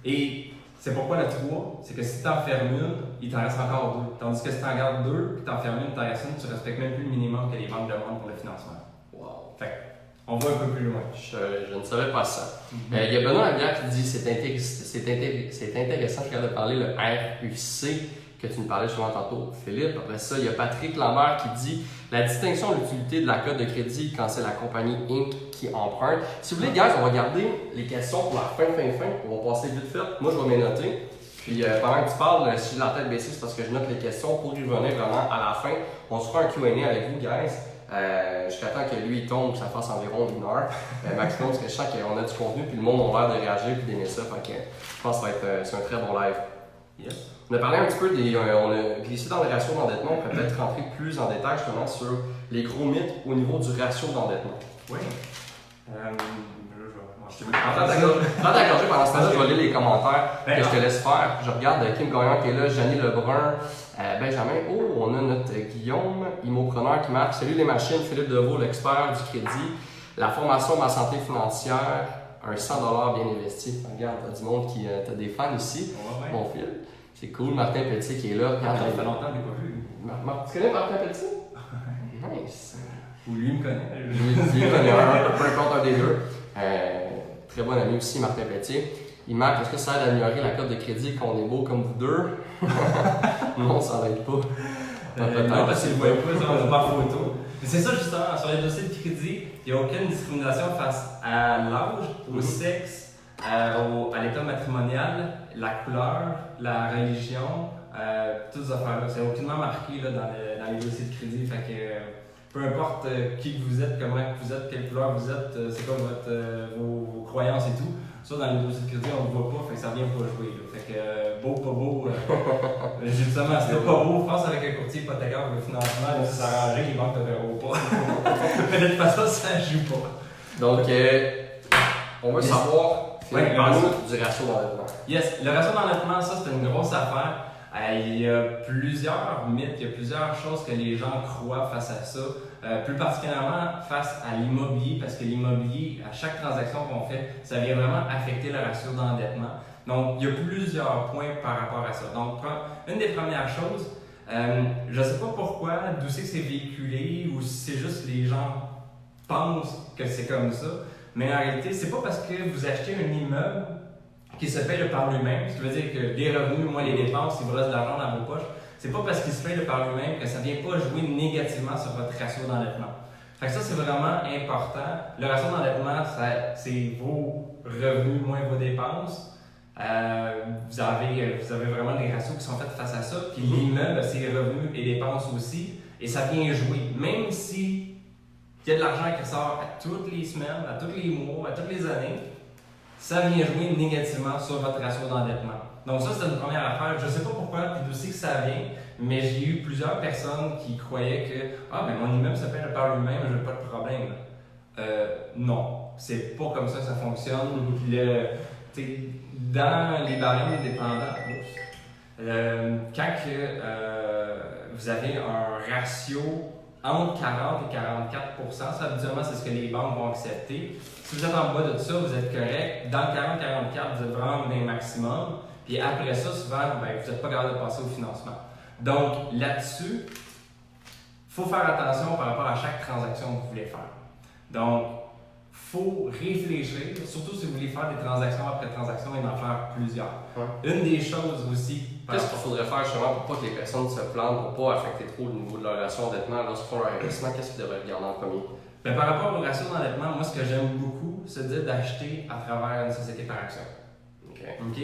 Et c'est pourquoi le 3, c'est que si tu en fermes une, il t'en reste encore 2. Tandis que si tu en gardes 2, puis tu en fermes une, tu en restes une, tu ne respectes même plus le minimum que les banques demandent pour le financement. Wow. Fait on va un peu plus loin. Je ne savais pas ça. Il y a Benoît Labière qui dit c'est intéressant, je regarde de parler le RUC que tu nous parlais justement tantôt, Philippe. Après ça, il y a Patrick Lambert qui dit la distinction de l'utilité de la carte de crédit quand c'est la compagnie Inc. qui emprunte. Si vous voulez, guys, on va garder les questions pour la fin. On va passer vite fait. Moi, je vais m'y noter. Puis pendant que tu parles, si j'ai la tête baissée, c'est parce que je note les questions pour y revenir vraiment à la fin. On se fera un Q&A avec vous, guys. Jusqu'à temps que lui il tombe, que ça fasse environ 1 heure maximum, parce que je sens qu'on a du contenu, puis le monde a l'air de réagir puis d'aimer ça. Fait que je pense que c'est un très bon live. Yes. On a parlé un petit peu on a glissé dans le ratio d'endettement. On peut peut-être rentrer plus en détail justement sur les gros mythes au niveau du ratio d'endettement. Oui. Prends ta gorgée pendant ce temps-là, je vais lire les commentaires que je te laisse faire. Je regarde Kim Gagnon qui est là, Janie Lebrun, Benjamin. Oh, on a notre Guillaume, Immopreneur qui marque. Salut les machines, Philippe Deveau, l'expert du crédit. La formation Ma santé financière, un 100$ bien investi. Regarde, t'as du monde qui. T'as des fans ici. Ouais. Mon fil. C'est cool, Martin Petit qui est là. Regarde, ça fait longtemps que je l'ai pas vu. Tu connais Martin Petit? Nice. Ou lui me connaît. Lui connaît peu importe un des deux. Très bon ami aussi, Martin Petit. Il marque, est-ce que ça aide à améliorer la cote de crédit qu'on est beau comme vous deux? Non, ça n'aide pas. Non, parce qu'il ne voit pas sur ma photo. Mais c'est ça justement, sur les dossiers de crédit, il n'y a aucune discrimination face à l'âge, au sexe, à l'état matrimonial, la couleur, la religion, toutes ces affaires-là. C'est aucunement marqué là, dans les dossiers de crédit. Fait que, peu importe qui vous êtes, comment vous êtes, quelle couleur vous êtes, c'est quoi vos croyances et tout. Ça, dans les dossiers de crédit, on ne le voit pas, fait que ça vient pas jouer. Là. Fait que beau, pas beau. Justement, c'était pas beau. Je pense avec un courtier hypothécaire pour le financement, si ça arrangeait, les banques ne verront pas. Mais de toute façon, ça ne joue pas. Donc, on veut savoir, parle-nous du ratio d'endettement. Yes, le ratio d'endettement, ça, c'est une grosse affaire. Il y a plusieurs mythes, il y a plusieurs choses que les gens croient face à ça. Plus particulièrement face à l'immobilier, parce que l'immobilier, à chaque transaction qu'on fait, ça vient vraiment affecter le ratio d'endettement. Donc, il y a plusieurs points par rapport à ça. Donc, une des premières choses, je ne sais pas pourquoi, d'où c'est que c'est véhiculé, ou si c'est juste les gens pensent que c'est comme ça, Mais en réalité, c'est pas parce que vous achetez un immeuble qui se paye de par lui-même, ce qui veut dire que les revenus, moins les dépenses, il vous reste de l'argent dans vos poches. C'est pas parce qu'il se paye de par lui-même que ça vient pas jouer négativement sur votre ratio d'endettement. Fait que ça, c'est vraiment important. Le ratio d'endettement, c'est vos revenus moins vos dépenses. Vous avez vraiment des ratios qui sont faits face à ça. Puis l'immeuble, c'est revenus et dépenses aussi. Et ça vient jouer. Même si il y a de l'argent qui sort à toutes les semaines, à tous les mois, à toutes les années, ça vient jouer négativement sur votre ratio d'endettement. Donc ça, c'est une première affaire. Je ne sais pas pourquoi, puis d'où c'est que ça vient, mais j'ai eu plusieurs personnes qui croyaient que mon immeuble se paye par lui-même, je n'ai pas de problème. Non, c'est pas comme ça que ça fonctionne. Dans les barèmes dépendants, quand vous avez un ratio entre 40 et 44 ça habituellement c'est ce que les banques vont accepter. Si vous êtes en bas de ça, vous êtes correct. Dans le 40-44, vous êtes vraiment dans le maximum. Puis après ça, souvent, vous n'êtes pas capable de passer au financement. Donc là-dessus, il faut faire attention par rapport à chaque transaction que vous voulez faire. Donc, il faut réfléchir, surtout si vous voulez faire des transactions après transactions et en faire plusieurs. Ouais. Une des choses aussi... Qu'est-ce qu'il faudrait faire justement pour pas que les personnes se plantent, pour pas affecter trop le niveau de leur ratio d'endettement lorsqu'ils font leur investissement? Qu'est-ce qu'ils devraient regarder en premier? Bien, par rapport au ratio d'endettement, moi, ce que j'aime beaucoup, c'est d'acheter à travers une société par action. OK?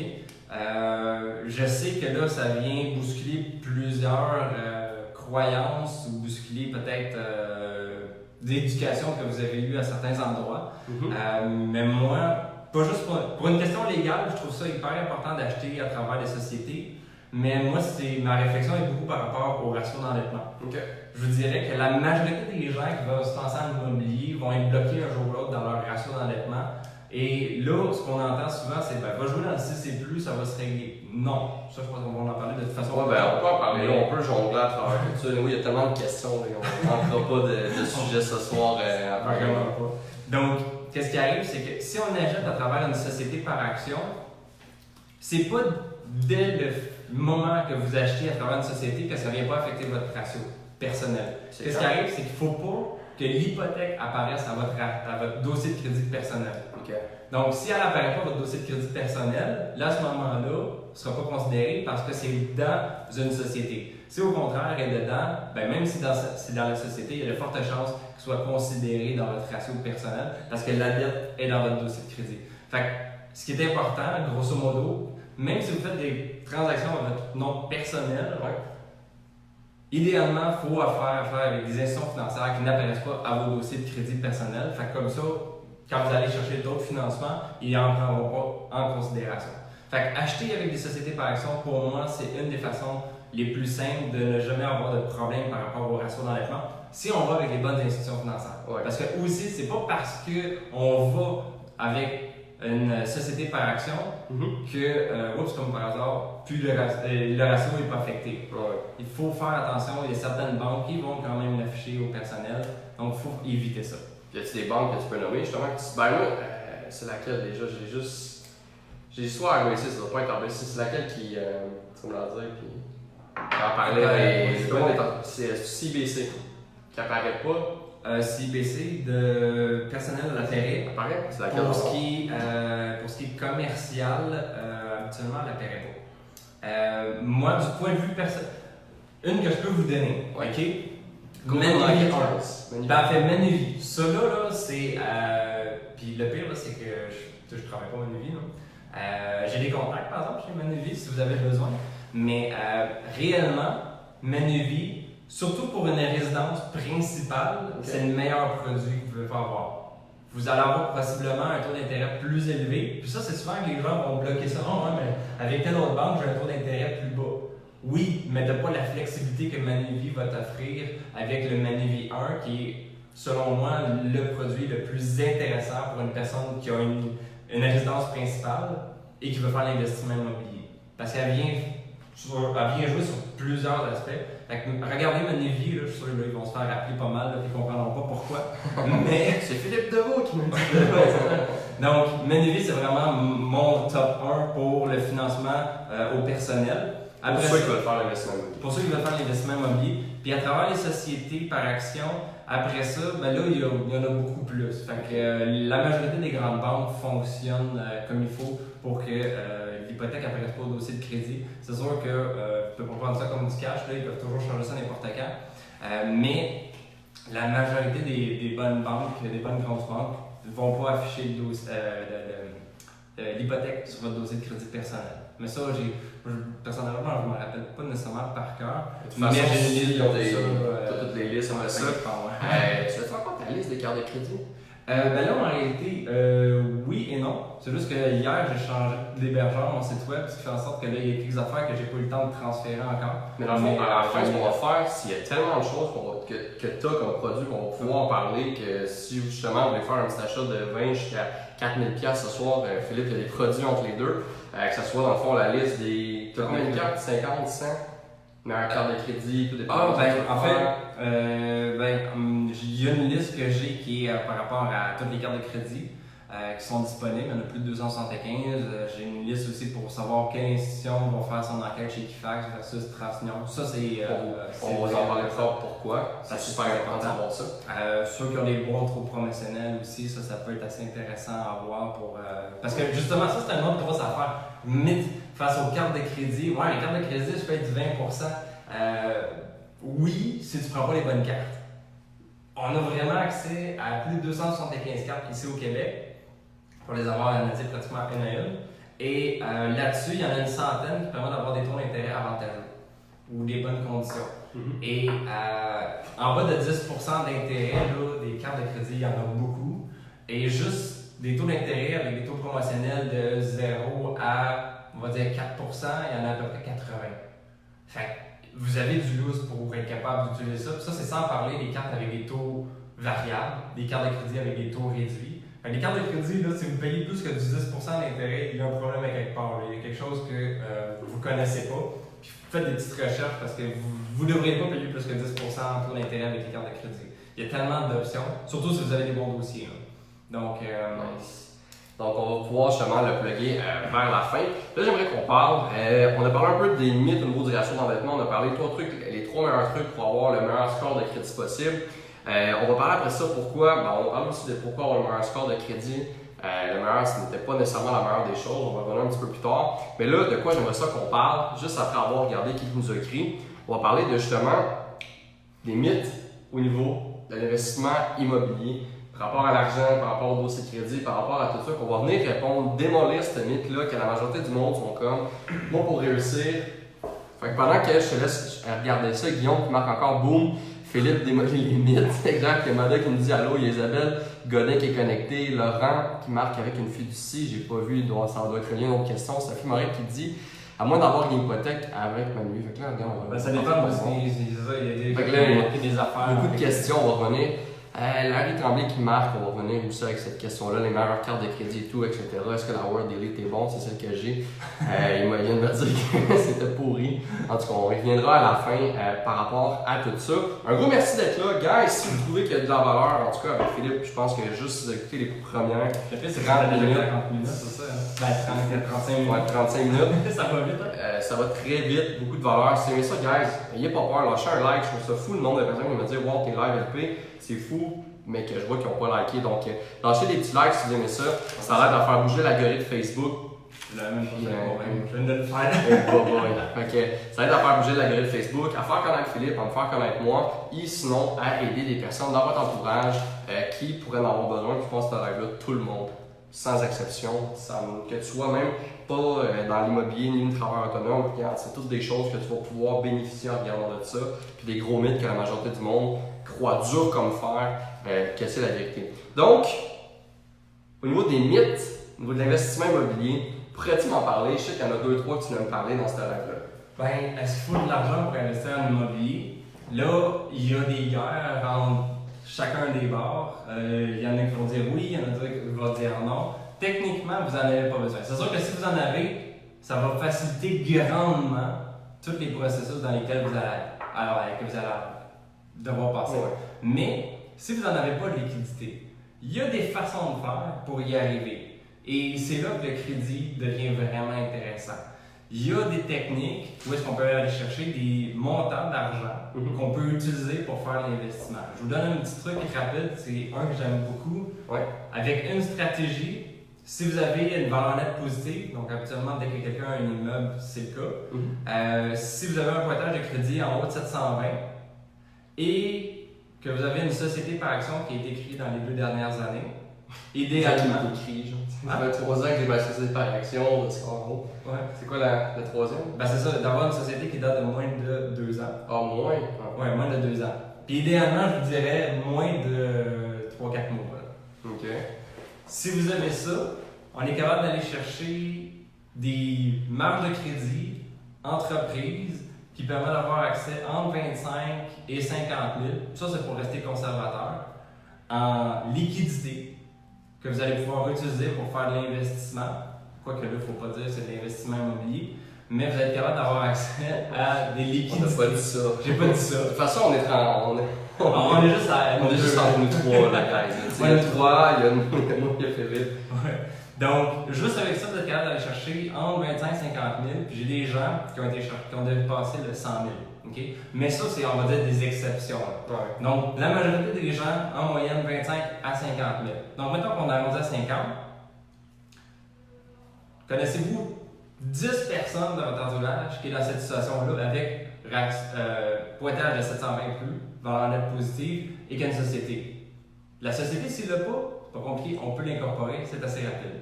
Je sais que là, ça vient bousculer plusieurs croyances ou bousculer peut-être d'éducation que vous avez eues à certains endroits. Mais moi, pas juste pour une question légale, je trouve ça hyper important d'acheter à travers les sociétés. Mais moi, ma réflexion est beaucoup par rapport au ratio d'endettement. Je vous dirais que la majorité des gens qui vont se lancer en immobilier vont être bloqués un jour ou l'autre dans leur ratio d'endettement. Et là, ce qu'on entend souvent, c'est va jouer dans le 6 et plus, ça va se régler. Non, ça, je pense qu'on va en parler de toute façon. On peut en parler, on peut jongler à travers tout ça. Oui, il y a tellement de questions, on ne manquera pas de sujets ce soir. Vraiment pas. Donc, qu'est-ce qui arrive, c'est que si on achète à travers une société par action, c'est pas dès le moment que vous achetez à travers une société que ça ne vient pas affecter votre ratio personnel. Qu'est-ce qui arrive, c'est qu'il ne faut pas que l'hypothèque apparaisse à votre dossier de crédit personnel. Donc, si elle n'apparaît pas votre dossier de crédit personnel, là, à ce moment-là, ne sera pas considéré parce que c'est dans une société. Si au contraire, elle est dedans, même si c'est dans la société, il y a de fortes chances qu'elle soit considérée dans votre ratio personnel parce que la dette est dans votre dossier de crédit. Fait que, ce qui est important, grosso modo, même si vous faites des transactions à votre nom personnel, idéalement, il faut faire affaire avec des institutions financières qui n'apparaissent pas à vos dossiers de crédit personnel. Fait que comme ça, quand vous allez chercher d'autres financements, ils n'en prendront pas en considération. Fait que acheter avec des sociétés par action, pour moi, c'est une des façons les plus simples de ne jamais avoir de problème par rapport au ratio d'endettement si on va avec les bonnes institutions financières. Parce que aussi, c'est pas parce qu'on va avec une société par action que, comme par hasard, puis le ratio n'est pas affecté. Il faut faire attention, il y a certaines banques qui vont quand même l'afficher au personnel, donc il faut éviter ça. Y a-t-il des banques que tu peux nommer justement? C'est laquelle déjà? J'ai soit RBC, ça doit pas être RBC, c'est laquelle qui. Tu me l'as dit, puis. Qui apparaît. C'est CBC qui apparaît pas. CBC de personnel de l'intérêt. Apparaît? C'est laquelle? Pour ce qui est commercial, habituellement, elle n'apparaît pas. Moi, du point de vue personnel, une que je peux vous donner, OK? Manuvie. En fait, Manuvie. Ça là c'est. Puis le pire, là, c'est que je travaille pas à Manuvie. J'ai des contacts, par exemple, chez Manuvie, si vous avez besoin. Mais réellement, Manuvie, surtout pour une résidence principale, c'est le meilleur produit que vous pouvez avoir. Vous allez avoir possiblement un taux d'intérêt plus élevé. Puis ça, c'est souvent que les gens vont bloquer ça. Non, mais avec telle autre banque, j'ai un taux d'intérêt plus bas. Oui, mais tu n'as pas la flexibilité que Manuvie va t'offrir avec le Manuvie 1, qui est, selon moi, le produit le plus intéressant pour une personne qui a une résidence principale et qui veut faire l'investissement immobilier. Parce qu'elle vient jouer sur plusieurs aspects. Regardez Manuvie, je suis sûr qu'ils vont se faire appeler pas mal, et ils ne comprendront pas pourquoi. Mais c'est Philippe Deveau qui me dit ça. Donc, Manuvie, c'est vraiment mon top 1 pour le financement au personnel. Pour ceux qui veulent faire l'investissement immobilier. Pour ceux qui veulent faire l'investissement immobilier. Puis à travers les sociétés par action, Après ça, ben là, il y en a beaucoup plus. Fait que la majorité des grandes banques fonctionnent comme il faut pour que l'hypothèque n'apparaisse pas au dossier de crédit. C'est sûr que tu peux pas prendre ça comme du cash, là, ils peuvent toujours changer ça n'importe quand. Mais la majorité des bonnes banques, des bonnes grosses banques, ne vont pas afficher l'hypothèque sur votre dossier de crédit personnel. Mais ça, personnellement, je ne me rappelle pas nécessairement par cœur. Mais j'ai une liste, ils ont toutes les listes, on ça. Tu as encore ta liste des cartes de crédit? Ben là, en réalité, oui et non. C'est juste que hier, j'ai changé d'hébergeur, mon site web, ce qui fait en sorte que là, il y a quelques affaires que j'ai pas eu le temps de transférer encore. Mais dans le fond, à la fin, ce qu'on va faire, s'il y a tellement de choses que tu as comme produit qu'on va pouvoir en parler, que si justement on voulait faire un petit achat de 20 jusqu'à 4000$ ce soir, Philippe, il y a des produits entre les deux, que ce soit dans le fond la liste des. Tu as combien de cartes? 50, 100? Mais un carte de crédit, tout dépend. En fait, il y a une liste que j'ai qui est par rapport à toutes les cartes de crédit qui sont disponibles. Il y en a plus de 275. J'ai une liste aussi pour savoir quelle institution va faire son enquête chez Equifax versus Transunion. Ça, on va en parler fort pourquoi. C'est super important de savoir ça. Ceux qui ont des boîtes trop promotionnelles aussi, ça peut être assez intéressant à voir pour. Parce que justement, ça, c'est une autre grosse affaire. Mythe face aux cartes de crédit. Ouais, les cartes de crédit, je paye du 20%. Oui, si tu ne prends pas les bonnes cartes. On a vraiment accès à plus de 275 cartes ici au Québec pour les avoir annoncées pratiquement une à une. Et là-dessus, il y en a une centaine qui permettent d'avoir des taux d'intérêt avantageux ou des bonnes conditions. Et en bas de 10% d'intérêt, là, des cartes de crédit, il y en a beaucoup. Et juste des taux d'intérêt avec des taux promotionnels de 0 à, on va dire, 4%, il y en a à peu près 80. Fait que vous avez du lousse pour être capable d'utiliser ça. Puis ça, c'est sans parler des cartes avec des taux variables, des cartes de crédit avec des taux réduits. Fait que les cartes de crédit, là, si vous payez plus que du 10% d'intérêt, il y a un problème à quelque part. Il y a quelque chose que vous ne connaissez pas. Puis faites des petites recherches parce que vous ne devriez pas payer plus que 10% en taux d'intérêt avec les cartes de crédit. Il y a tellement d'options, surtout si vous avez des bons dossiers. Là. Donc, nice. Donc, on va pouvoir justement le plugger vers la fin. Là, j'aimerais qu'on parle. On a parlé un peu des mythes au niveau du ratio d'endettement. On a parlé les trois meilleurs trucs pour avoir le meilleur score de crédit possible. On va parler après ça pourquoi. On va parler aussi de pourquoi avoir le meilleur score de crédit. Le meilleur, ce n'était pas nécessairement la meilleure des choses. On va revenir un petit peu plus tard. Mais là, de quoi j'aimerais ça qu'on parle, juste après avoir regardé qui nous a écrit, on va parler de justement des mythes au niveau de l'investissement immobilier. Par rapport à l'argent, par rapport au dossier de crédit, par rapport à tout ça, qu'on va venir répondre, démolir ce mythe-là que la majorité du monde sont comme moi pour réussir. Fait que pendant que je te laisse regarder ça, Guillaume qui marque encore boum, Philippe démolit les mythes, Jacques Mada qui me dit allô, il y a Isabelle Godin qui est connectée, Laurent qui marque avec une fiducie, j'ai pas vu, ça doit être lié à une autre question, Sophie Morin qui dit à moins d'avoir une hypothèque avec Manu. Fait que là, regarde, ça dépend aussi, il y a des affaires. Beaucoup de questions, on va revenir. Larry Tremblay qui marque, on va revenir aussi avec cette question-là, les meilleures cartes de crédit et tout, etc. Est-ce que la World Elite est bon? C'est celle que j'ai. Il vient de me dire que c'était pourri. En tout cas, on reviendra à la fin par rapport à tout ça. Un gros merci d'être là. Guys, si vous trouvez qu'il y a de la valeur, en tout cas avec Philippe, je pense que juste écouter les premières le fait, c'est 30 minutes, c'est ça? Hein? 35 minutes. Ouais, 35 minutes. Ça va vite, hein? Ça va très vite, beaucoup de valeur. Si vous aimez ça, guys, n'ayez pas peur, lâchez un like. Je trouve ça fou le nombre de personnes qui me disent wow, t'es live LP. C'est fou, mais que je vois qu'ils n'ont pas liké. Donc, lâchez des petits likes si vous aimez ça. Ça a l'air de faire bouger l'algorithme Facebook. La même chose, je viens de le faire. Ça aide à faire bouger l'algorithme Facebook, à faire connaître Philippe, à me faire connaître moi, et sinon à aider des personnes dans votre entourage qui pourraient en avoir besoin. Je pense que dans live-là, tout le monde, sans exception, que tu sois même pas dans l'immobilier ni une travailleur autonome, c'est toutes des choses que tu vas pouvoir bénéficier en regardant de ça. Puis des gros mythes que la majorité du monde croit dur comme fer, que c'est la vérité. Donc, au niveau des mythes, au niveau de l'investissement immobilier, pourrais-tu m'en parler? Je sais qu'il y en a 2-3 que tu veux me parler dans ce live-là. Est-ce qu'il faut de l'argent pour investir en immobilier? Là, il y a des guerres entre chacun des bords. Il y en a qui vont dire oui, il y en a d'autres qui vont dire non. Techniquement, vous n'en avez pas besoin. C'est sûr que si vous en avez, ça va faciliter grandement tous les processus dans lesquels vous allez devoir passer. Ouais. Mais si vous n'en avez pas de liquidité, il y a des façons de faire pour y arriver. Et c'est là que le crédit devient vraiment intéressant. Il y a des techniques où est-ce qu'on peut aller chercher des montants d'argent qu'on peut utiliser pour faire l'investissement. Je vous donne un petit truc rapide, c'est un que j'aime beaucoup. Ouais. Avec une stratégie, si vous avez une valeur nette positive, donc habituellement dès que quelqu'un a un immeuble, c'est le cas. Si vous avez un pointage de crédit en haut de 720 et que vous avez une société par action qui a été créée dans les 2 dernières années, idéalement. Ça fait 3 ans que j'ai ma société par action, c'est en haut. Ouais. C'est quoi la troisième? Ben c'est ça, d'avoir une société qui date de moins de 2 ans. Ah, moins? Ouais, moins de 2 ans. Puis idéalement, je vous dirais moins de 3-4 mois. OK. Si vous avez ça, on est capable d'aller chercher des marges de crédit, entreprises, qui permettent d'avoir accès entre 25 et 50 000. Ça, c'est pour rester conservateur. En liquidité, que vous allez pouvoir utiliser pour faire de l'investissement. Quoique là, il ne faut pas dire que c'est de l'investissement immobilier. Mais vous êtes capable d'avoir accès à des liquidités. On n'a pas dit ça. J'ai pas dit ça. De toute façon, on est juste entre nous trois, là, guys. Il y a 3, il y a nous, il y a Philippe. Ouais. Donc, juste avec ça, vous êtes capable d'aller chercher entre 25 et 50 000. Puis j'ai des gens qui ont dépassé le 100 000. Okay? Mais ça, c'est, on va dire, des exceptions. Ouais. Donc, la majorité des gens, en moyenne, 25 à 50 000. Donc, mettons qu'on est rendu à 50. Connaissez-vous 10 personnes dans votre entourage qui est dans cette situation-là avec pointage de 720 plus, valeur nette positive et qui a une société? La société, s'il l'a pas, c'est pas compliqué, on peut l'incorporer, c'est assez rapide.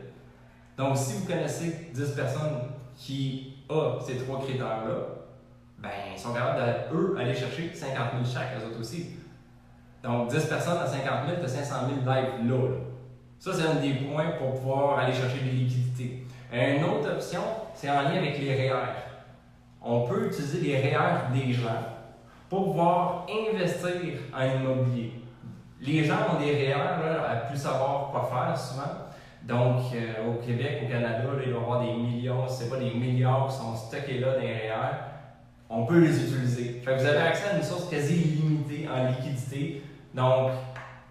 Donc, si vous connaissez 10 personnes qui ont ces 3 critères-là, ben, ils sont capables d'eux aller chercher 50 000 chaque, eux autres aussi. Donc, 10 personnes à 50 000, tu as 500 000 live là. Ça, c'est un des points pour pouvoir aller chercher des liquidités. Une autre option, c'est en lien avec les REER. On peut utiliser les REER des gens pour pouvoir investir en immobilier. Les gens ont des REER là, à plus savoir quoi faire souvent. Donc, au Québec, au Canada, là, il va y avoir des millions, c'est pas des milliards qui sont stockés là dans les REER. On peut les utiliser. Fait que vous avez accès à une source quasi illimitée en liquidité. Donc,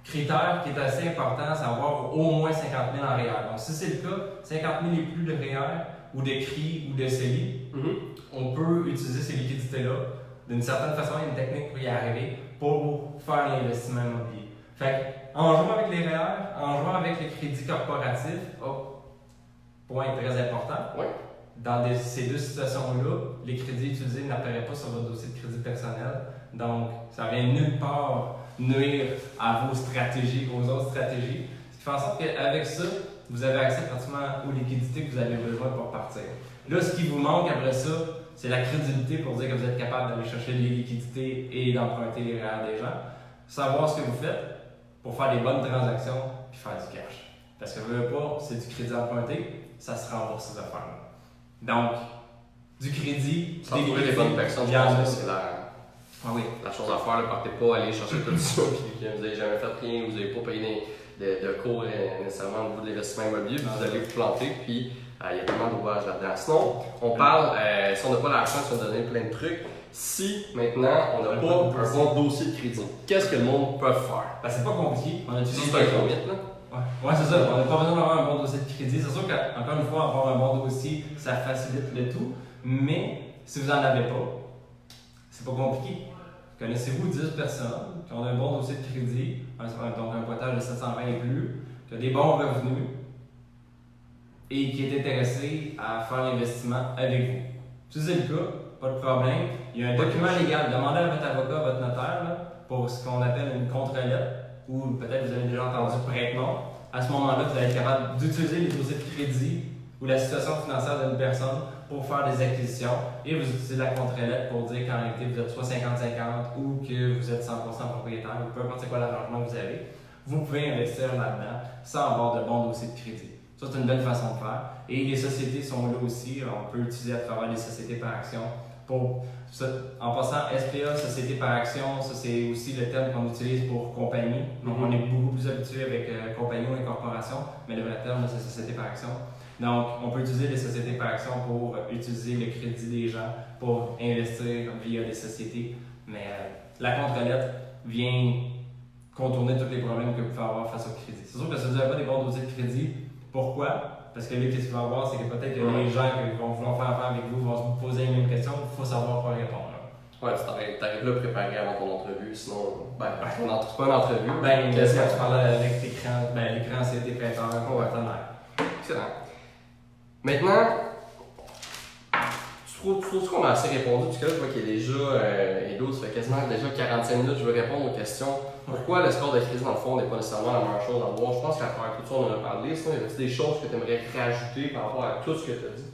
critère qui est assez important, c'est avoir au moins 50 000 en REER. Donc, si c'est le cas, 50 000 et plus de REER ou de CRI ou de CELI, on peut utiliser ces liquidités-là. D'une certaine façon, il y a une technique pour y arriver pour faire l'investissement immobilier. Fait en jouant avec les REER, en jouant avec les crédits corporatifs, point très important. Oui. Dans ces deux situations-là, les crédits utilisés n'apparaissent pas sur votre dossier de crédit personnel. Donc, ça vient nulle part nuire à vos stratégies, aux autres stratégies. Ce qui fait en sorte qu'avec ça, vous avez accès pratiquement aux liquidités que vous avez besoin pour partir. Là, ce qui vous manque après ça, c'est la crédibilité pour dire que vous êtes capable d'aller chercher les liquidités et d'emprunter les REER des gens. Savoir ce que vous faites pour faire des bonnes transactions puis faire du cash. Parce que vous ne voulez pas, c'est du crédit emprunté, ça se rembourse ces affaires-là. Donc, du crédit, sans trouver les bonnes personnes, je pense que c'est la chose à faire. Ne partez pas aller chercher tout ça, puis vous n'avez jamais fait rien, vous n'avez pas payé de cours nécessairement au niveau de l'investissement immobilier, puis vous allez vous planter, puis il y a tellement d'ouvrages là-dedans. Sinon, on parle, si on n'a pas l'argent, si on donne plein de trucs, si maintenant on n'a pas un bon dossier de crédit, qu'est-ce que le monde peut faire? Ben, c'est pas compliqué. On a utilisé un gros mythe, là. Ouais, c'est ça. On n'a pas besoin d'avoir un bon dossier de crédit. C'est sûr qu'encore une fois, avoir un bon dossier, ça facilite le tout. Mais si vous n'en avez pas, c'est pas compliqué. Connaissez-vous 10 personnes qui ont un bon dossier de crédit, donc un pointage de 720 et plus, qui ont des bons revenus et qui est intéressé à faire l'investissement avec vous? Si c'est le cas, pas de problème. Il y a un document légal. Demandez à votre avocat, à votre notaire, là, pour ce qu'on appelle une contre-lettre, ou peut-être vous avez déjà entendu prête-nom. À ce moment-là, vous allez être capable d'utiliser les dossiers de crédit ou la situation financière d'une personne pour faire des acquisitions et vous utilisez la contre-lettre pour dire qu'en réalité vous êtes soit 50-50 ou que vous êtes 100% propriétaire ou peu importe c'est quoi l'arrangement que vous avez. Vous pouvez investir là-dedans sans avoir de bons dossiers de crédit. Ça, c'est une belle façon de faire. Et les sociétés sont là aussi. On peut utiliser à travers les sociétés par action. En passant, SPA, société par action, ça c'est aussi le terme qu'on utilise pour compagnie. Donc on est beaucoup plus habitué avec compagnie ou incorporation, mais le vrai terme c'est société par action. Donc on peut utiliser les sociétés par action pour utiliser le crédit des gens pour investir via des sociétés. Mais la contre-lettre vient contourner tous les problèmes que vous pouvez avoir face au crédit. C'est sûr que si vous n'avez pas des bons dossiers de crédit, pourquoi? Parce que là, qu'est-ce qu'il va y avoir, c'est que peut-être que les gens qui vont vouloir faire affaire avec vous vont se poser les mêmes questions, il faut savoir quoi répondre. Ouais, tu t'arrives là préparé avant ton entrevue, sinon, pas une entrevue. Qu'est-ce que tu parles avec l'écran, l'écran c'est tes prêteurs, partenaires. Excellent. Maintenant, tu trouves qu'on a assez répondu, parce que là, je vois qu'il y a déjà, Edo, ça fait quasiment déjà 45 minutes, je veux répondre aux questions. Pourquoi le score de crédit, dans le fond, n'est pas nécessairement la meilleure chose à voir? Je pense qu'à travers tout ça, on en a parlé. Sinon, y a des choses que tu aimerais rajouter par rapport à tout ce que tu as dit?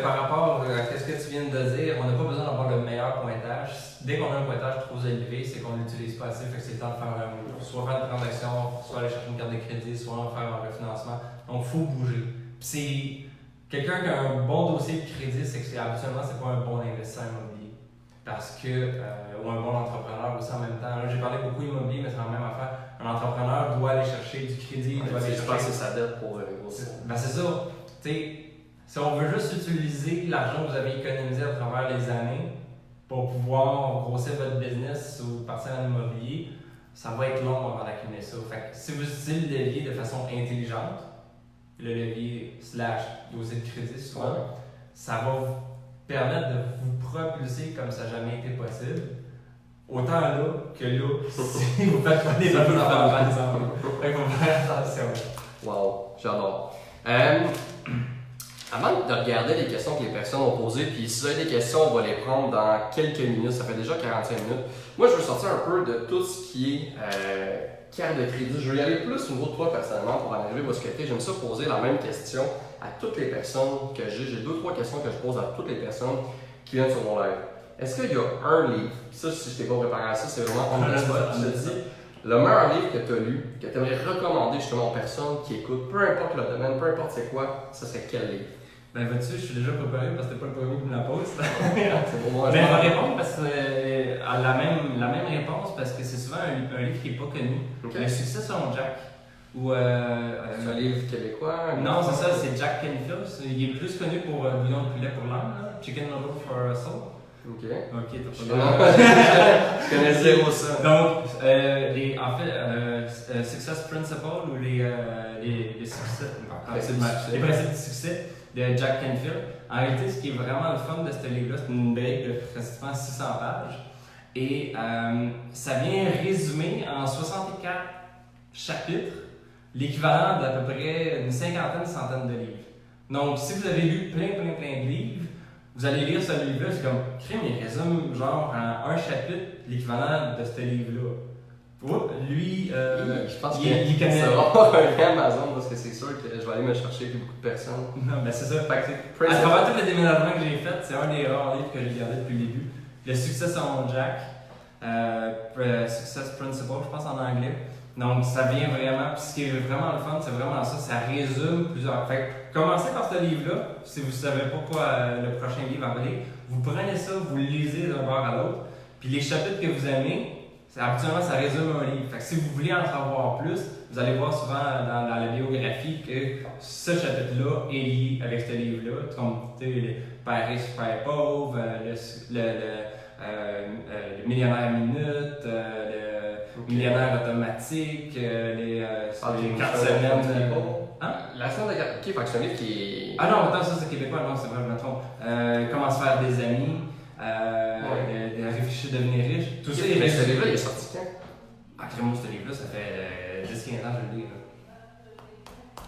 Par rapport à ce que tu viens de dire, on n'a pas besoin d'avoir le meilleur pointage. Dès qu'on a un pointage trop élevé, c'est qu'on l'utilise pas assez, fait que c'est le temps de faire soit faire une transaction, soit aller chercher une carte de crédit, soit faire un refinancement. Donc, il faut bouger. Puis quelqu'un qui a un bon dossier de crédit, c'est que habituellement, c'est pas un bon investisseur immobilier. Parce que, ou un bon entrepreneur aussi en même temps. Là, j'ai parlé beaucoup immobilier, mais c'est la même affaire. Un entrepreneur doit aller chercher du crédit, doit aller chercher. C'est sa dette pour grossir. Ben, c'est ça. T'sais, si on veut juste utiliser l'argent que vous avez économisé à travers les années pour pouvoir grossir votre business ou partir en immobilier, ça va être long avant d'accumuler ça. Fait que si vous utilisez le levier de façon intelligente, le levier / dossier de crédit souvent, ça va vous permettre de vous propulser comme ça n'a jamais été possible. Autant là que là, si vous faites pas des bonnes affaires, par exemple. Fait qu'il faut faire attention. Wow, j'adore. Avant de regarder les questions que les personnes ont posées, puis si vous avez des questions, on va les prendre dans quelques minutes, ça fait déjà 45 minutes. Moi, je veux sortir un peu de tout ce qui est carte de crédit. Je veux y aller plus au niveau de toi personnellement pour en arriver où est-ce que tu es. J'aime ça poser la même question à toutes les personnes que j'ai. J'ai 2-3 questions que je pose à toutes les personnes qui viennent sur mon live. Est-ce qu'il y a un livre, ça si je t'ai pas préparé à ça, c'est vraiment on the spot, je te dis, le meilleur livre que tu as lu, que tu aimerais recommander justement aux personnes qui écoutent, peu importe le domaine, peu importe c'est quoi, ça serait quel livre? Ben vois-tu, je suis déjà préparé parce que c'était pas le premier qui me la pose. C'est pour moi. Mais je vais répondre parce que à la même réponse parce que c'est souvent un livre qui n'est pas connu. Okay. Le succès selon Jack. C'est un livre québécois? Non, c'est ça, c'est Jack Canfield. Il est plus connu pour bouillon de poulet pour l'âme, Chicken Noodle for a Soul. Ok, t'as pas je connais zéro ça. Donc, en fait, Success Principle ou les succès, les principes du succès de Jack Canfield. En réalité, ce qui est vraiment le fun de ce livre-là, c'est une brique de pratiquement 600 pages. Et ça vient résumer en 64 chapitres l'équivalent d'à peu près une centaine de livres. Donc, si vous avez lu plein de livres, vous allez lire ce livre-là, c'est comme, crime, il résume genre en un chapitre l'équivalent de ce livre-là. Lui, je pense il connaît. Ça va pas un Amazon parce que c'est sûr que je vais aller me chercher avec beaucoup de personnes. Non, mais c'est ça. À travers tous les déménagements que j'ai fait, c'est un des rares livres que j'ai gardé depuis le début. Le Succès selon Jack, Success Principle, je pense en anglais. Donc, ça vient vraiment, puis ce qui est vraiment le fun, c'est vraiment ça résume plusieurs. Fait que, commencez par ce livre-là, si vous ne savez pas quoi le prochain livre à lire, vous prenez ça, vous le lisez d'un bord à l'autre, puis les chapitres que vous aimez, habituellement, ça résume un livre. Fait que si vous voulez en savoir plus, vous allez voir souvent dans la biographie que ce chapitre-là est lié avec ce livre-là, comme les pères riches, pères pauvres, le millionnaire minute, le millionnaire automatique, les 4 semaines. Hein? La semaine de 4. Ok, fait que c'est un livre qui est. Ah non, attends, ça c'est québécois, non, c'est vrai, je me trompe. Comment se faire des amis. Réfléchir, devenir riche. Tout ça, ce livre-là, il est sorti quand? Ah, crème, ce livre-là, ça fait 10-15 ans que je le lis.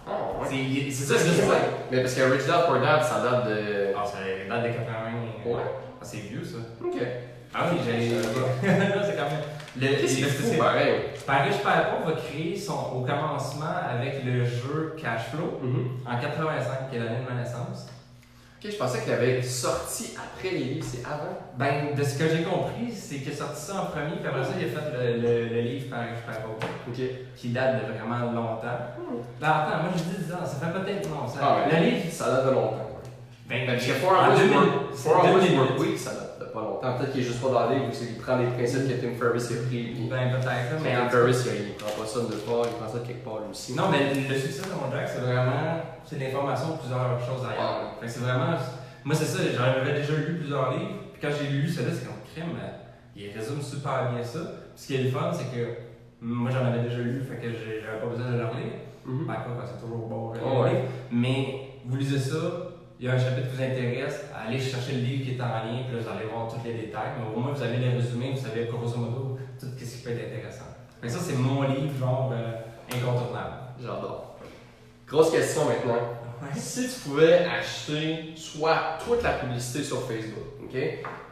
Ah, ouais. C'est ça, c'est ça. Mais parce que Rich Dad Poor Dad, ça date de. Ah, ça date des 80. Ouais. Ah, c'est vieux, ça. Ok. Ah oui, j'ai. Non, c'est quand même. C'est fou, pareil. Père riche, père pauvre va créer au commencement avec le jeu Cash Flow en 85, qui est l'année de ma naissance. Ok, je pensais qu'il avait sorti après les livres, c'est avant? Ben, de ce que j'ai compris, c'est qu'il a sorti ça en premier, puis après ça, il a fait le livre Père riche, père pauvre. Ok. Qui date de vraiment longtemps. Ben, attends, moi je dis 10 ans, ça fait peut-être non. Le livre, ça date de longtemps. Ben, parce que For Hours Work Week, ça date de pas longtemps. Peut-être qu'il est juste pas dans le livre, ou qu'il prend les principes que Tim Ferriss a pris. Ben, peut-être, mais. Tim Ferriss, il prend pas ça de part, il prend ça de quelque part lui aussi. Non, mais le succès de mon Jack, c'est vraiment. C'est l'information de plusieurs choses ailleurs. Fait que c'est vraiment. Moi, c'est ça, j'avais déjà lu plusieurs livres, puis quand j'ai lu celui-là, c'est comme crime, il résume super bien ça. Puis ce qui est le fun, c'est que moi, j'en avais déjà lu, fait que j'avais pas besoin de le relire. Ben, quoi, c'est toujours bon. Ouais. Mais vous lisez ça, il y a un chapitre qui vous intéresse, allez chercher le livre qui est en lien, puis là, vous allez voir tous les détails. Mais au moins, vous avez les résumés, vous savez grosso modo tout ce qui peut être intéressant. Fait que ça, c'est mon livre, genre, incontournable. J'adore. Grosse question maintenant. Ouais. Si tu pouvais acheter soit toute la publicité sur Facebook, OK?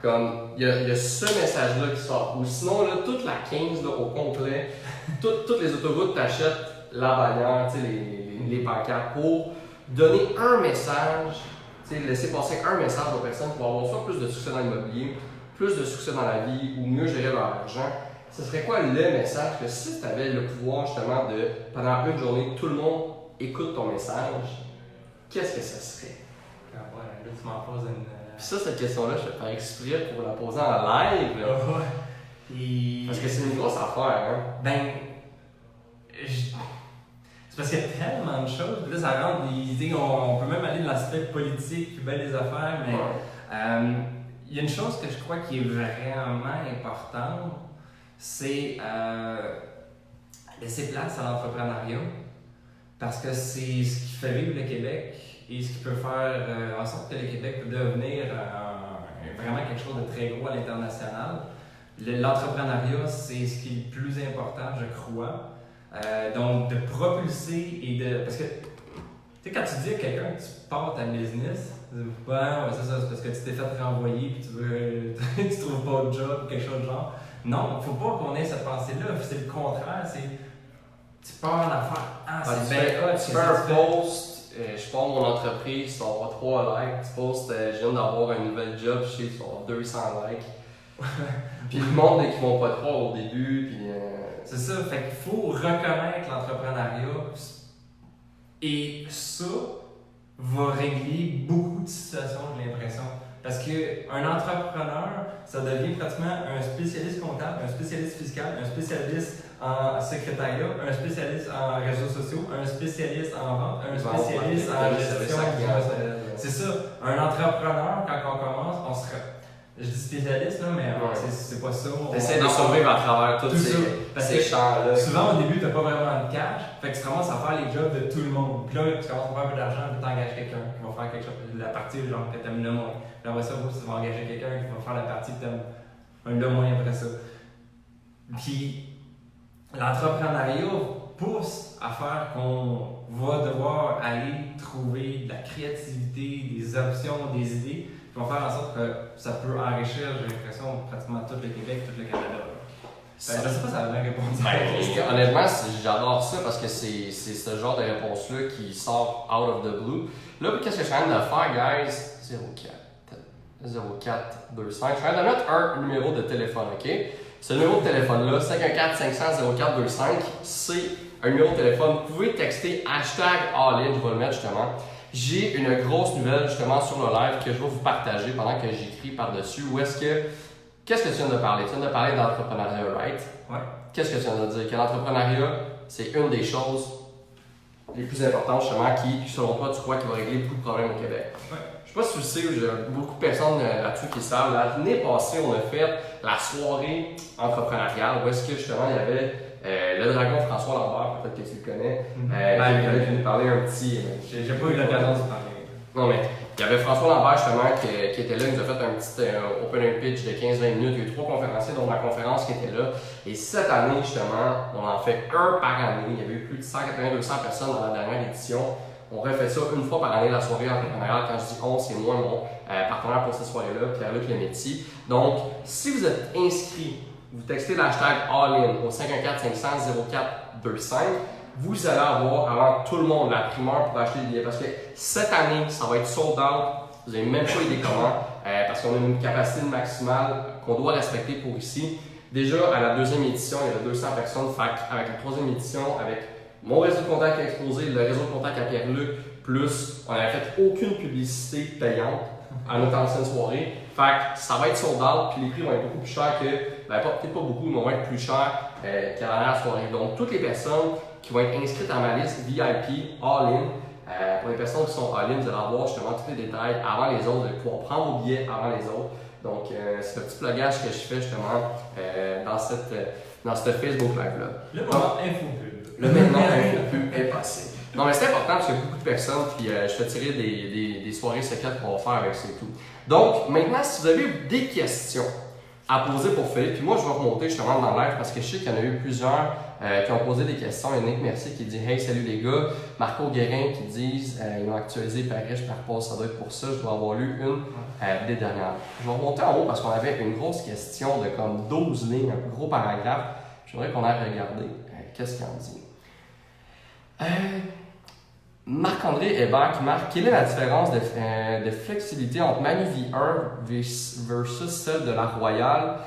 Comme il y a ce message-là qui sort, ou sinon là, toute la 15 là, au complet, toutes les autoroutes t'achètent la bannière, les pancartes pour donner un message, laisser passer un message aux personnes pour avoir soit plus de succès dans l'immobilier, plus de succès dans la vie ou mieux gérer leur argent. Ce serait quoi le message que si tu avais le pouvoir justement de, pendant une journée, tout le monde écoute ton message, qu'est-ce que ça serait? Là, tu m'en poses une. Puis ça, cette question-là, je vais faire exprès pour la poser en live. Là. Et... Parce que c'est une grosse affaire, hein? Ben. C'est parce qu'il y a tellement de choses. Puis là, ça rentre, on peut même aller de l'aspect politique, puis bien des affaires, mais. Il y a une chose que je crois qui est vraiment importante, c'est laisser place à l'entrepreneuriat. Parce que c'est ce qui fait vivre le Québec et ce qui peut faire en sorte que le Québec peut devenir vraiment quelque chose de très gros à l'international. L'entrepreneuriat, c'est ce qui est le plus important, je crois. Donc, de propulser et de. Parce que, tu sais, quand tu dis à quelqu'un que tu pars ta business, tu dis, ouais, c'est ça, c'est parce que tu t'es fait renvoyer puis tu trouves pas de job ou quelque chose de genre. Non, il ne faut pas qu'on ait cette pensée-là. C'est le contraire. Tu pars l'affaire. C'est bien hot. Tu fais un post, je pars mon entreprise, tu vas avoir 3 likes. Tu postes, je viens d'avoir un nouvel job, je sais, tu vas avoir 200 likes. Puis le monde, dès qu'ils vont pas te croire au début. Puis, c'est ça, fait qu'il faut reconnaître l'entrepreneuriat. Et ça va régler beaucoup de situations, j'ai l'impression. Parce qu'un entrepreneur, ça devient pratiquement un spécialiste comptable, un spécialiste fiscal, un spécialiste en secrétariat, un spécialiste en réseaux sociaux, un spécialiste en vente, un spécialiste en gestion. C'est ça. Un entrepreneur, quand on commence, on se. Je dis spécialiste, là, mais c'est pas ça. Tu essaies de survivre à travers tous ces champs-là. Souvent, au début, tu n'as pas vraiment de cash, fait que tu commences à faire les jobs de tout le monde. Puis là, tu commences à faire un peu d'argent, puis tu engages quelqu'un qui va faire quelque chose, la partie genre, que tu aimes le moins. Puis après ça, tu vas engager quelqu'un qui va faire la partie que tu aimes le moins après ça. Puis l'entrepreneuriat pousse à faire qu'on va devoir aller trouver de la créativité, des options, des idées qui vont faire en sorte que ça peut enrichir, j'ai l'impression, pratiquement tout le Québec, tout le Canada. Je ne sais pas si ça a bien répondu. Honnêtement, j'adore ça parce que c'est ce genre de réponse-là qui sort out of the blue. Là, qu'est-ce que je suis en train de faire, guys? 0425. Je suis en train de mettre un numéro de téléphone, OK? Ce numéro de téléphone-là, 514-500-0425, c'est un numéro de téléphone. Vous pouvez texter #AllIn, je vais le mettre justement. J'ai une grosse nouvelle justement sur le live que je vais vous partager pendant que j'écris par-dessus. Qu'est-ce que tu viens de parler? Tu viens de parler d'entrepreneuriat, right? Ouais. Qu'est-ce que tu viens de dire? Que l'entrepreneuriat, c'est une des choses les plus importantes justement qui, selon toi, tu crois qu'il va régler beaucoup de problèmes au Québec. Ouais. Je sais pas si tu le sais, j'ai beaucoup de personnes là-dessus qui savent. L'année passée, on a fait la soirée entrepreneuriale où est-ce que justement il y avait le dragon François Lambert, peut-être que tu le connais, qui allait nous parler un petit. J'ai pas eu l'occasion de parler. Non, mais il y avait François Lambert justement qui était là, il nous a fait un petit open pitch de 15-20 minutes. Il y a eu 3 conférenciers, dont la conférence qui était là. Et cette année, justement, on en fait un par année. Il y avait eu plus de 180-200 personnes dans la dernière édition. On refait ça une fois par année, la soirée entrepreneuriale. Quand je dis on, c'est moi, mon partenaire pour cette soirée-là, Pierre-Luc Lemetti. Donc, si vous êtes inscrit, vous textez #AllIn au 514-500-0425. Vous allez avoir avant tout le monde la primeur pour acheter des billets. Parce que cette année, ça va être sold out. Vous n'avez même pas idée comment. Parce qu'on a une capacité maximale qu'on doit respecter pour ici. Déjà, à la 2e édition, il y avait 200 personnes. Avec la 3e édition, avec mon réseau de contact exposé, le réseau de contact à Pierre-Luc, plus on n'avait fait aucune publicité payante à notre ancienne soirée. Fait que ça va être sold out, puis les prix vont être beaucoup plus chers que, peut-être pas beaucoup, mais vont être plus chers qu'à la dernière soirée. Donc, toutes les personnes qui vont être inscrites à ma liste VIP All-In, pour les personnes qui sont All-In, vous allez avoir justement tous les détails avant les autres, vous allez pouvoir prendre vos billets avant les autres. Donc, c'est le petit plugage que je fais justement dans ce Facebook Live-là. Le moment info pub. Le maintenant est passé. Non, mais c'est important parce qu'il y a beaucoup de personnes, puis je fais tirer des soirées secrètes qu'on va faire avec ça et tout. Donc, maintenant, si vous avez des questions à poser pour Philippe, puis moi, je vais remonter justement dans l'air parce que je sais qu'il y en a eu plusieurs qui ont posé des questions. Il y a Nick Mercier qui dit « Hey, salut les gars ». Marco Guérin qui disent ils ont actualisé par riche, par pauvre, ça doit être pour ça. Je dois avoir lu une des dernières. Je vais remonter en haut parce qu'on avait une grosse question de comme 12 lignes, un gros paragraphe. J'aimerais qu'on aille regarder qu'est-ce qu'il en dit. Marc-André Hébert qui marque quelle est la différence de flexibilité entre Manu V1 versus celle de la Royale,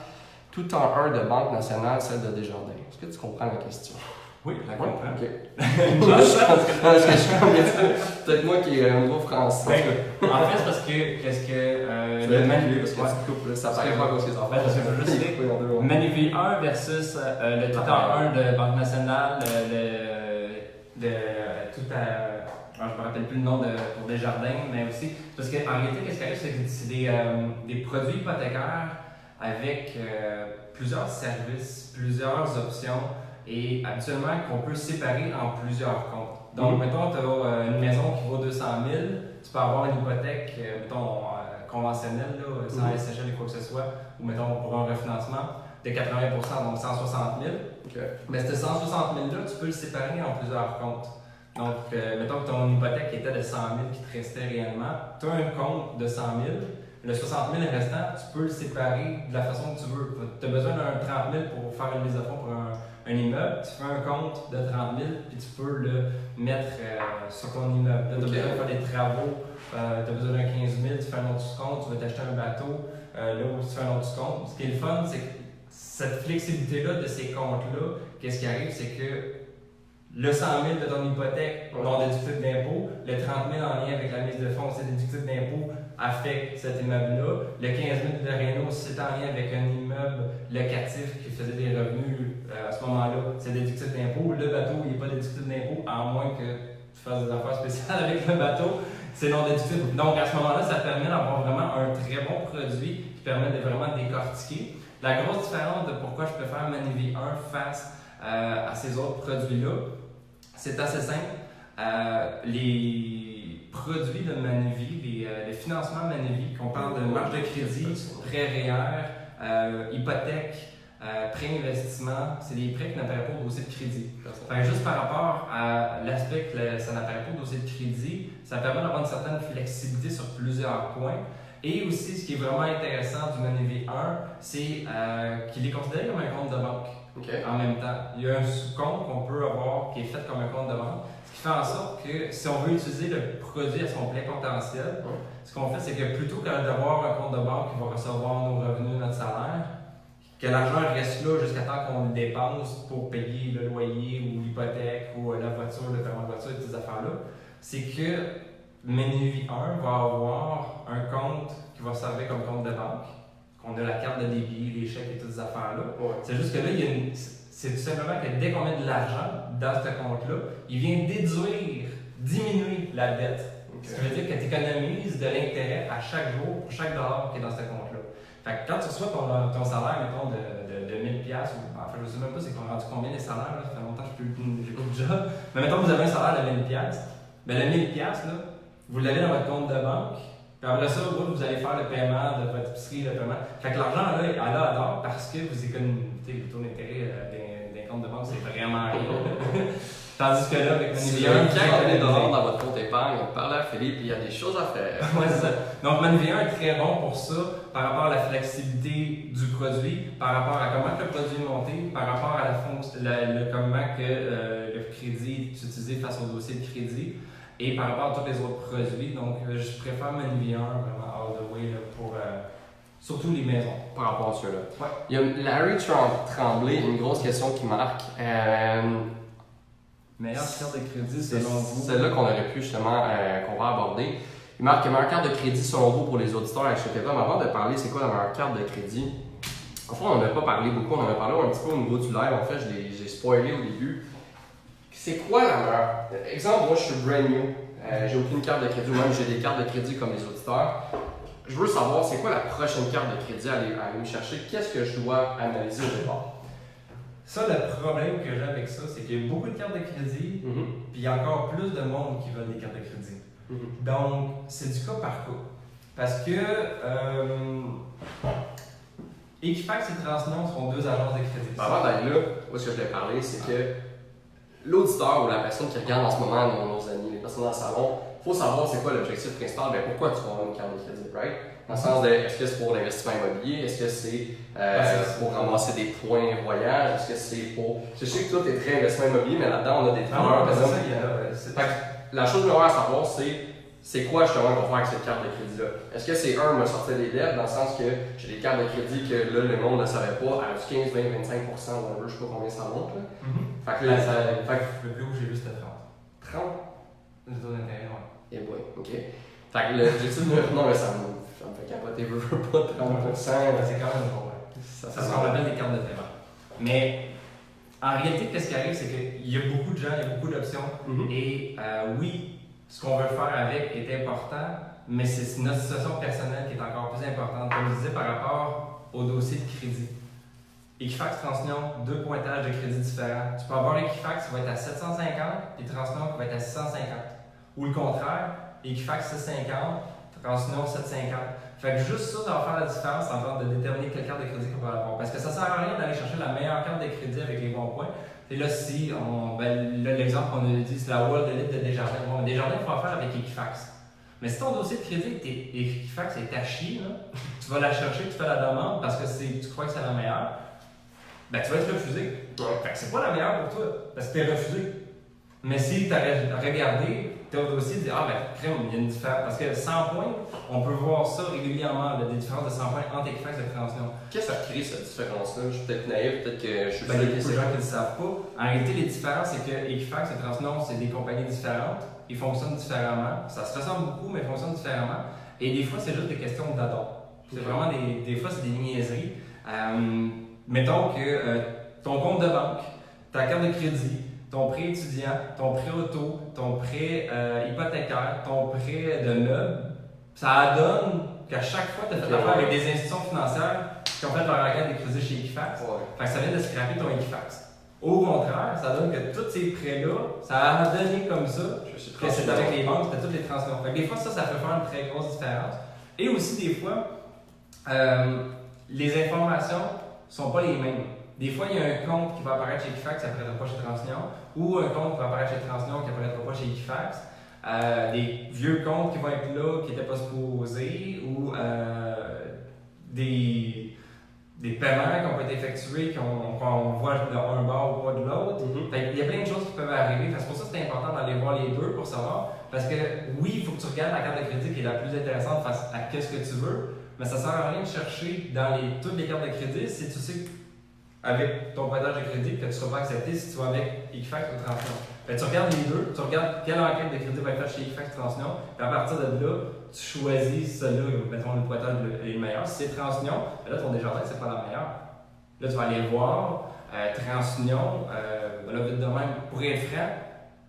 tout en un de Banque Nationale, celle de Desjardins. Est-ce que tu comprends la question? Oui, je la comprends. Ok. Parce que je suis comme peut-être moi qui ai un nouveau français. En fait, c'est parce que Je vais manipuler parce que tu coupes, ça paraît pas cause que ça parce que je veux juste dire Manu V1 versus le tout en un de Banque Nationale, tout à. Alors, je me rappelle plus le nom pour Desjardins, mais aussi. Parce qu'en réalité, qu'est-ce qui arrive, c'est que c'est des produits hypothécaires avec plusieurs services, plusieurs options et habituellement qu'on peut séparer en plusieurs comptes. Donc, mettons, tu as une maison qui vaut 200 000, tu peux avoir une hypothèque, mettons, conventionnelle, là, sans SHL et quoi que ce soit, ou mettons pour un refinancement de 80%, donc 160 000. Okay. Mais ce 160 000-là, tu peux le séparer en plusieurs comptes. Donc, mettons que ton hypothèque était de 100 000 qui te restait réellement, tu as un compte de 100 000, le 60 000 restant, tu peux le séparer de la façon que tu veux. Tu as besoin d'un 30 000 pour faire une mise à fond pour un immeuble, tu fais un compte de 30 000 puis tu peux le mettre sur ton immeuble. Là, tu as besoin de faire des travaux, tu as besoin d'un 15 000, tu fais un autre compte, tu veux t'acheter un bateau, là où tu fais un autre compte. Ce qui est le fun, c'est que cette flexibilité-là de ces comptes-là, qu'est-ce qui arrive, c'est que le 100 000 de ton hypothèque non déductible d'impôt, le 30 000 en lien avec la mise de fonds, c'est déductible d'impôt, affecte cet immeuble-là. Le 15 000 de Réno, si c'est en lien avec un immeuble locatif qui faisait des revenus à ce moment-là, c'est déductible d'impôt. Le bateau, il n'est pas déductible d'impôt, à moins que tu fasses des affaires spéciales avec le bateau, c'est non déductible. Donc à ce moment-là, ça permet d'avoir vraiment un très bon produit qui permet de vraiment décortiquer. La grosse différence de pourquoi je préfère Manivie 1 face à ces autres produits-là, c'est assez simple. Les produits de Manivie, les financements Manivie, qu'on parle de marge de crédit, prêt REER, hypothèque, prêt investissement, c'est des prêts qui n'apparaissent pas au dossier de crédit. Enfin, juste par rapport à l'aspect que ça n'apparaît pas au dossier de crédit, ça permet d'avoir une certaine flexibilité sur plusieurs points. Et aussi, ce qui est vraiment intéressant du Manivie 1, c'est qu'il est considéré comme un compte de banque. En même temps. Il y a un sous-compte qu'on peut avoir qui est fait comme un compte de banque, ce qui fait en sorte que si on veut utiliser le produit à son plein potentiel, ce qu'on fait, c'est que plutôt que d'avoir un compte de banque qui va recevoir nos revenus, notre salaire, que l'argent reste là jusqu'à temps qu'on le dépense pour payer le loyer ou l'hypothèque ou la voiture, le paiement de voiture et ces affaires-là, c'est que Manivie 1 va avoir un compte qui va servir comme compte de banque. On a la carte de débit, les chèques et toutes ces affaires-là. C'est juste que là, c'est tout simplement que dès qu'on met de l'argent dans ce compte-là, il vient diminuer la dette. Ce qui veut dire que tu économises de l'intérêt à chaque jour pour chaque dollar qui est dans ce compte-là. Fait que quand tu reçois ton salaire, mettons, de 1000$, ou enfin, je ne sais même pas c'est qu'on a rendu combien les salaires, là, ça fait longtemps que je n'ai pas de job. Mais mettons que vous avez un salaire de 1000$, ben le 1000$, là, vous l'avez dans votre compte de banque. Puis après ça, vous allez faire le paiement de votre épicerie, le paiement. Fait que l'argent, là, elle adore parce que vous économisez le taux d'intérêt d'un compte de banque, c'est vraiment rien. Tandis que là, avec Manivie 1, il y a $1 dans votre compte épargne, parlez à Philippe, il y a des choses à faire. Ouais, c'est ça. Donc, Manivie 1 est très bon pour ça, par rapport à la flexibilité du produit, par rapport à comment le produit est monté, par rapport à comment que le crédit est utilisé face au dossier de crédit. Et par rapport à tous les autres produits, donc je préfère Manivie 1 vraiment all the way là, pour surtout les maisons. Par rapport à ceux-là. Ouais. Il y a Larry Tremblay, une grosse question qui marque. Meilleure carte de crédit selon vous? Celle-là qu'on aurait pu justement, qu'on va aborder. Il marque meilleure carte de crédit selon vous pour les auditeurs, etc. Mais avant de parler, c'est quoi la meilleure carte de crédit? En fait, on n'en a pas parlé beaucoup, on en a parlé un petit peu au niveau du live. En fait, j'ai spoilé au début. C'est quoi la meilleure? Exemple, moi je suis brand new, j'ai aucune carte de crédit, ou même j'ai des cartes de crédit comme les auditeurs. Je veux savoir c'est quoi la prochaine carte de crédit à aller me chercher, qu'est-ce que je dois analyser au départ? Ça, le problème que j'ai avec ça, c'est qu'il y a beaucoup de cartes de crédit, puis il y a encore plus de monde qui veulent des cartes de crédit. Donc, c'est du cas par cas. Parce que Equifax et Transnom sont deux agences de crédit. Avant d'aller là, moi, ce que je voulais parler, c'est que l'auditeur ou la personne qui regarde en ce moment nos amis, les personnes dans le salon, il faut savoir c'est quoi l'objectif principal, bien, pourquoi tu vas avoir une carte de crédit, right? Dans le sens de, est-ce que c'est pour l'investissement immobilier, est-ce que c'est pour ramasser des points voyage, est-ce que c'est pour... Je sais que toi, tu es très investissement immobilier, mais là-dedans, on a des Non, par exemple. c'est Fait que la chose que j'aimerais savoir, c'est quoi justement qu'on va faire avec cette carte de crédit-là? Est-ce que c'est me sortir des dettes, dans le sens que j'ai des cartes de crédit que là, le monde ne savait pas, à 15, 20, 25%, je sais pas combien ça monte. Là. Fait que là, le plus haut que j'ai vu, c'était 30. 30? Le taux d'intérêt, ouais. Eh boy, ok. Fait que l'objectif de. Non, mais ça me fait capoter, je veux pas 30%. C'est quand même drôle. C'est ce qu'on appelle des cartes de paiement. Mais en réalité, qu'est-ce qui arrive, c'est qu'il y a beaucoup de gens, il y a beaucoup d'options. Et oui, ce qu'on veut faire avec est important, mais c'est notre situation personnelle qui est encore plus importante. Comme je disais, par rapport au dossier de crédit. Equifax, Transnom, deux pointages de crédit différents. Tu peux avoir Equifax qui va être à 750 et Transnom qui va être à 650. Ou le contraire, Equifax 650, Transnom 750. Fait que juste ça, ça va faire la différence en train de déterminer quelle carte de crédit qu'on va avoir. Parce que ça sert à rien d'aller chercher la meilleure carte de crédit avec les bons points. Et là, si l'exemple qu'on a dit, c'est la World Elite de Desjardins. Bon, Desjardins, il faut en faire avec Equifax. Mais si ton dossier de crédit Equifax est à chier, là, tu vas la chercher, tu fais la demande parce que tu crois que c'est la meilleure, ben tu vas être refusé. Fait que c'est pas la meilleure pour toi, parce que tu es refusé. Mais si tu as regardé ton dossier, tu dis ah ben crème, il y a une différence. Parce que 100 points, on peut voir ça régulièrement, des différences de 100 points entre Equifax et Transnom. Qu'est-ce que ça crée cette différence-là? Je suis peut-être naïf, peut-être que je suis il y a beaucoup de gens qui ne le savent pas. En réalité, les différences, c'est que Equifax et Transnom, c'est des compagnies différentes. Ils fonctionnent différemment. Ça se ressemble beaucoup, mais ils fonctionnent différemment. Et des fois, c'est juste des questions d'adon. C'est vraiment des fois, c'est des niaiseries. Mettons que ton compte de banque, ta carte de crédit, ton prêt étudiant, ton prêt auto, ton prêt hypothécaire, ton prêt de meubles, ça donne qu'à chaque fois, tu as fait affaire avec des institutions financières qui ont fait leur enquête de crédit chez Equifax. Fait que ça vient de scraper ton Equifax. Au contraire, ça donne que tous ces prêts-là, ça a donné comme ça, que c'est avec les banques, c'était toutes les transferts. Fait que des fois, ça peut faire une très grosse différence. Et aussi, des fois, les informations sont pas les mêmes. Des fois, il y a un compte qui va apparaître chez Equifax qui n'apparaîtra pas chez Transnom, ou un compte qui va apparaître chez Transnom qui n'apparaîtra pas chez Equifax. Des vieux comptes qui vont être là, qui n'étaient pas supposés, ou des paiements qui ont été effectués, qu'on voit d'un bord ou pas de l'autre. Il y a plein de choses qui peuvent arriver. C'est pour ça que c'est important d'aller voir les deux pour savoir. Parce que oui, il faut que tu regardes la carte de crédit qui est la plus intéressante face à ce que tu veux, mais ça ne sert à rien de chercher dans toutes les cartes de crédit si tu sais avec ton pointage de crédit que tu ne seras pas accepté si tu vas avec Equifax ou Transnom. Tu regardes les deux, tu regardes quelle enquête de crédit va être faite chez Equifax ou Transnom, et à partir de là, tu choisis celui-là, mettons le pointage est le meilleur. Si c'est Transnom, là ton Desjardins, c'est pas la meilleure. Là, tu vas aller voir. Transnom, là, vite de même, pour être franc,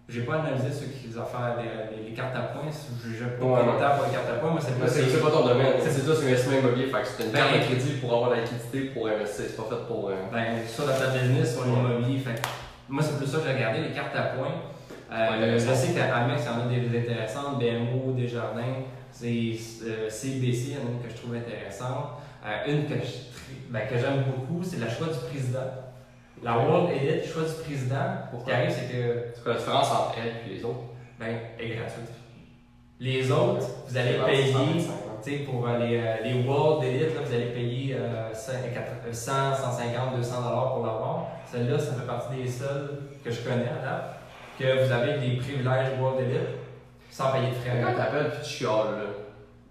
j'ai pas analysé ceux qui ont fait les cartes à points. Je n'ai pas le temps pour les cartes à points. Moi, c'est pas ton domaine. C'est toi, c'est l'investissement immobilier. Fait que c'est une carte de crédit pour avoir la liquidité pour investir. C'est pas fait pour. Sur la business, sur l'immobilier. Fait moi, c'est plus ça que j'ai regardé, les cartes à points. Je sais qu'à Amex, il y en a des intéressantes. BMO, Desjardins, c'est CBC, il y en a une que je trouve intéressante. Une que j'aime beaucoup, c'est la choix du président. La World Elite, choix du président. Ce qui arrive, c'est que. C'est quoi la différence entre elle et les autres? Est gratuite. Les autres, vous allez payer, pour les World Elite, là, vous allez payer 100, 150, 200$ pour l'avoir. Celle-là, ça fait partie des seules que je connais à date, que vous avez des privilèges World Elite sans payer de frais. Quand t'appelles puis tu chiales, là.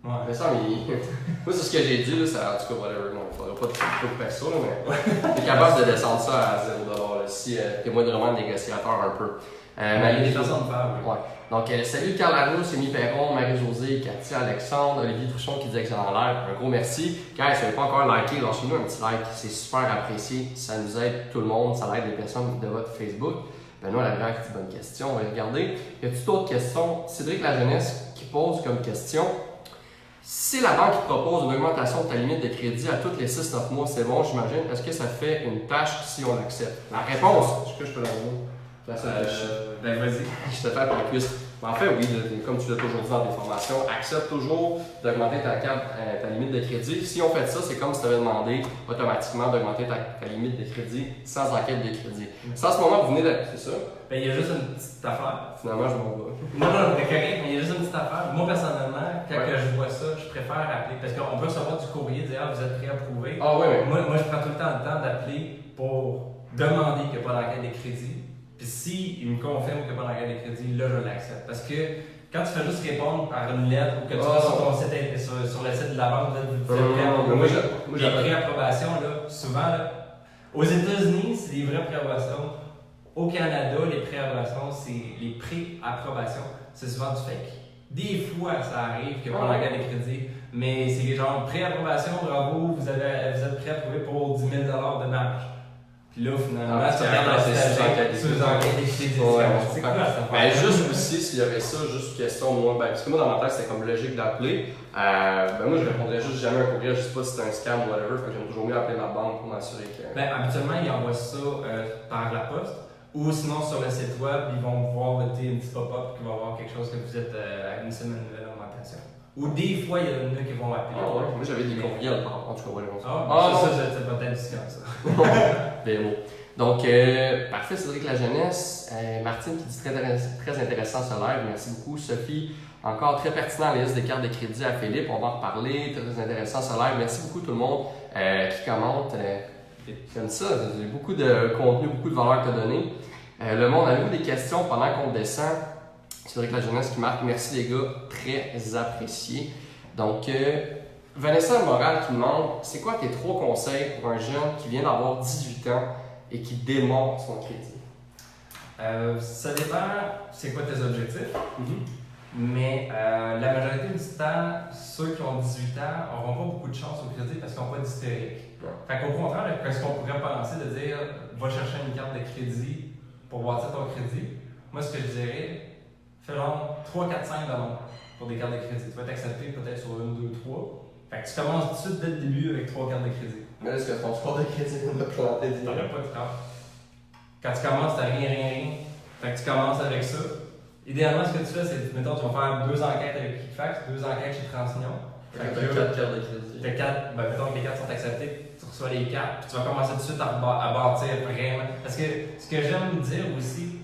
Ouais. Mais ça, moi, c'est ce que j'ai dit, là, ça, en tout cas, whatever, non, il faudra pas de perso, là, mais t'es capable de descendre ça à 0$, là, si t'es moins vraiment négociateur un peu. Il y a des façons de faire, oui. Ouais. Donc, salut Carl Arnaud, Semi Perron, Marie-Josée, Cathy, Alexandre, Olivier Truchon qui disait que c'est dans l'air. Un gros merci. Guys, si vous n'avez pas encore liké, lâchez-nous un petit like, c'est super apprécié. Ça nous aide tout le monde, ça aide les personnes de votre Facebook. Benoît Labrec qui dit bonne question, on va regarder. Y a-t-il d'autres questions? Cédric La Jeunesse qui pose comme question. Si la banque te propose une augmentation de ta limite de crédit à tous les 6-9 mois, c'est bon, j'imagine. Est-ce que ça fait une tâche si on l'accepte? La réponse, est-ce que je peux la donner? Ben vas-y. Je te fais pour la cuisse. Mais en fait, oui, comme tu l'as toujours dit dans tes formations, accepte toujours d'augmenter ta limite de crédit. Si on fait ça, c'est comme si tu avais demandé automatiquement d'augmenter ta limite de crédit sans enquête de crédit. Si en ce moment, vous venez de. C'est ça? Ben, il y a juste une petite affaire. Finalement, je m'en vais. Non, c'est correct, mais il y a juste une petite affaire. Moi, personnellement, quand que je vois ça, je préfère appeler. Parce qu'on peut recevoir du courrier, dire vous êtes préapprouvé. Ah oui, oui. Moi, je prends tout le temps d'appeler pour demander qu'il n'y a pas d'enquête de crédit. Puis s'il me confirme qu'il n'y a pas d'enquête de crédit, là, je l'accepte. Parce que quand tu fais juste répondre par une lettre ou que tu vas sur ton site, sur le site de la banque, vous êtes préapprouvé. Les préapprobations, là, souvent, là, aux États-Unis, c'est des vraies préapprobations. Au Canada, les préapprobations, c'est souvent du fake. Des fois, ça arrive qu'il n'y a pas d'enquête de crédit, mais c'est genre préapprobation, bravo, vous êtes préapprouvé pour 10 000 de marge. Puis là, finalement, tu regardes la statistique sous enquête de crédit. C'est quoi ça? Ben, juste aussi, s'il y avait ça, juste question, moi, parce que moi, dans ma tête, c'était comme logique d'appeler. Moi, je répondrais juste jamais un courriel, je sais pas si c'est un scam ou whatever, fait que j'aime toujours mieux appeler ma banque pour m'assurer que. Ben, habituellement, ils envoient ça par la poste. Ou sinon, sur le site web, ils vont voir un petit pop-up qui va avoir quelque chose que vous êtes à une semaine de nouvelle augmentation. Ou des fois, il y en a qui vont appeler. Ah ouais, moi j'avais des courriels en tout cas, ouais, c'est pas d'addition, ça. Bien beau. Donc, parfait, Cédric La Jeunesse. Martine qui dit très intéressant ce live, merci beaucoup. Sophie, encore très pertinent la liste des cartes de crédit à Philippe, on va en reparler, très intéressant ce live. Merci beaucoup tout le monde qui commente. J'aime ça, j'ai beaucoup de contenu, beaucoup de valeur à te donner. Le monde, avez-vous des questions pendant qu'on descend? Cédric La Jeunesse qui marque, merci les gars, très apprécié. Donc, Vanessa Moral qui demande, c'est quoi tes 3 conseils pour un jeune qui vient d'avoir 18 ans et qui démonte son crédit? Ça dépend, c'est quoi tes objectifs. Mais la majorité du temps, ceux qui ont 18 ans n'auront pas beaucoup de chance au crédit parce qu'ils n'ont pas d'hystérique. Fait qu'au contraire, qu'est-ce qu'on pourrait penser de dire va chercher une carte de crédit pour bâtir ton crédit? Moi, ce que je dirais, fais genre 3, 4, 5 demandes pour des cartes de crédit. Tu vas être accepté peut-être sur 1, 2, 3. Fait que tu commences tout de suite dès le début avec 3 cartes de crédit. Mais est-ce que ton score de crédit va te planter? T'aurais pas de carte. Quand tu commences, t'as rien. Fait que tu commences avec ça. Idéalement, ce que tu fais, c'est, mettons, tu vas faire 2 enquêtes avec Kickfax, 2 enquêtes chez Transignon. Fait que t'as 4 cartes de crédit. T'as 4, mettons que les 4 sont acceptées, tu reçois les 4, puis tu vas commencer tout de suite à bâtir vraiment. Parce que ce que j'aime dire aussi,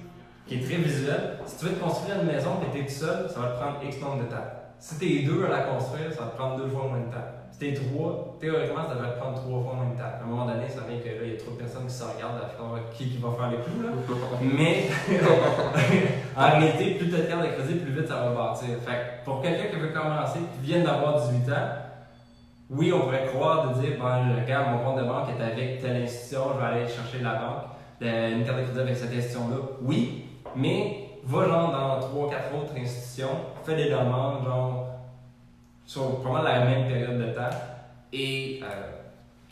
qui est très visuel, si tu veux te construire une maison et t'es tout seul, ça va te prendre X nombre de temps. Si t'es 2 à la construire, ça va te prendre 2 fois moins de temps. Si t'es 3, théoriquement, ça devrait te prendre 3 fois moins de temps. À un moment donné, ça vient que là, il y a trop de personnes qui se regardent à faire qui va faire les clous, là. Mais, en réalité, plus tu as de cartes de crédit, plus vite ça va bâtir. Fait que pour quelqu'un qui veut commencer, qui vient d'avoir 18 ans, oui, on pourrait croire de dire, ben, regarde, mon compte de banque est avec telle institution, je vais aller chercher la banque, une carte de crédit avec cette institution-là. Oui, mais va genre dans 3-4 autres institutions, fais des demandes, genre, sur vraiment la même période de temps. Et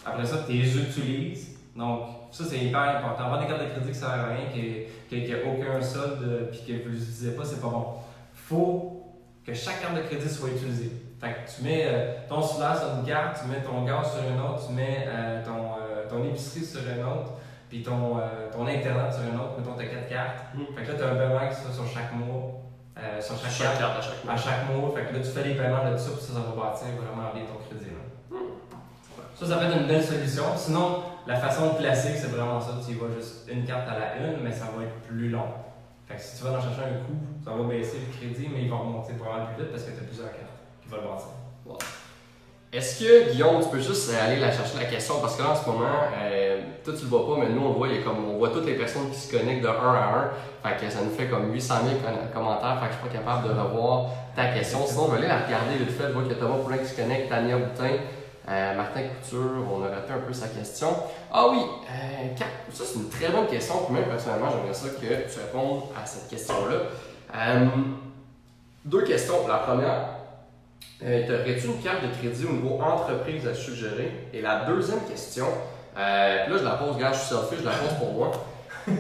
après ça, tu les utilises. Donc, ça, c'est hyper important. Avoir des cartes de crédit qui ne servent à rien, qui n'a aucun solde, puis que vous ne les utilisez pas, c'est pas bon. Il faut que chaque carte de crédit soit utilisée. Fait que tu mets ton soulager sur une carte, tu mets ton gaz sur une autre, tu mets ton épicerie sur une autre, puis ton internet sur une autre, mettons tu as 4 cartes. Fait que là, tu as un paiement qui sera sur chaque mois. Sur chaque carte à chaque mois. Fait que là, tu fais les paiements de ça, puis ça va bâtir vraiment bien ton crédit. Ça peut être une belle solution. Sinon, la façon classique, c'est vraiment ça. Tu y vas juste une carte à la une, mais ça va être plus long. Fait que si tu vas en chercher un coup, ça va baisser le crédit, mais il va remonter probablement plus vite parce que tu as plusieurs cartes qui vont le bâtir. Wow. Est-ce que, Guillaume, tu peux juste aller la chercher la question? Parce que là, en ce moment, toi, tu le vois pas, mais nous, on le voit, on voit toutes les personnes qui se connectent de 1 à 1. Fait que ça nous fait comme 800 000 commentaires. Fait que je suis pas capable de revoir ta question. Sinon, je vais aller la regarder vite fait. Je vois qu'il y a Thomas Poulin qui se connecte, Tania Boutin, Martin Couture. On a raté un peu sa question. Ah oui, ça, c'est une très bonne question. Puis même, personnellement, j'aimerais ça que tu répondes à cette question-là. 2 questions. La première, t'aurais-tu une carte de crédit au niveau entreprise à suggérer? Et la deuxième question, là je la pose, gars, je suis selfish, je la pose pour moi. Tu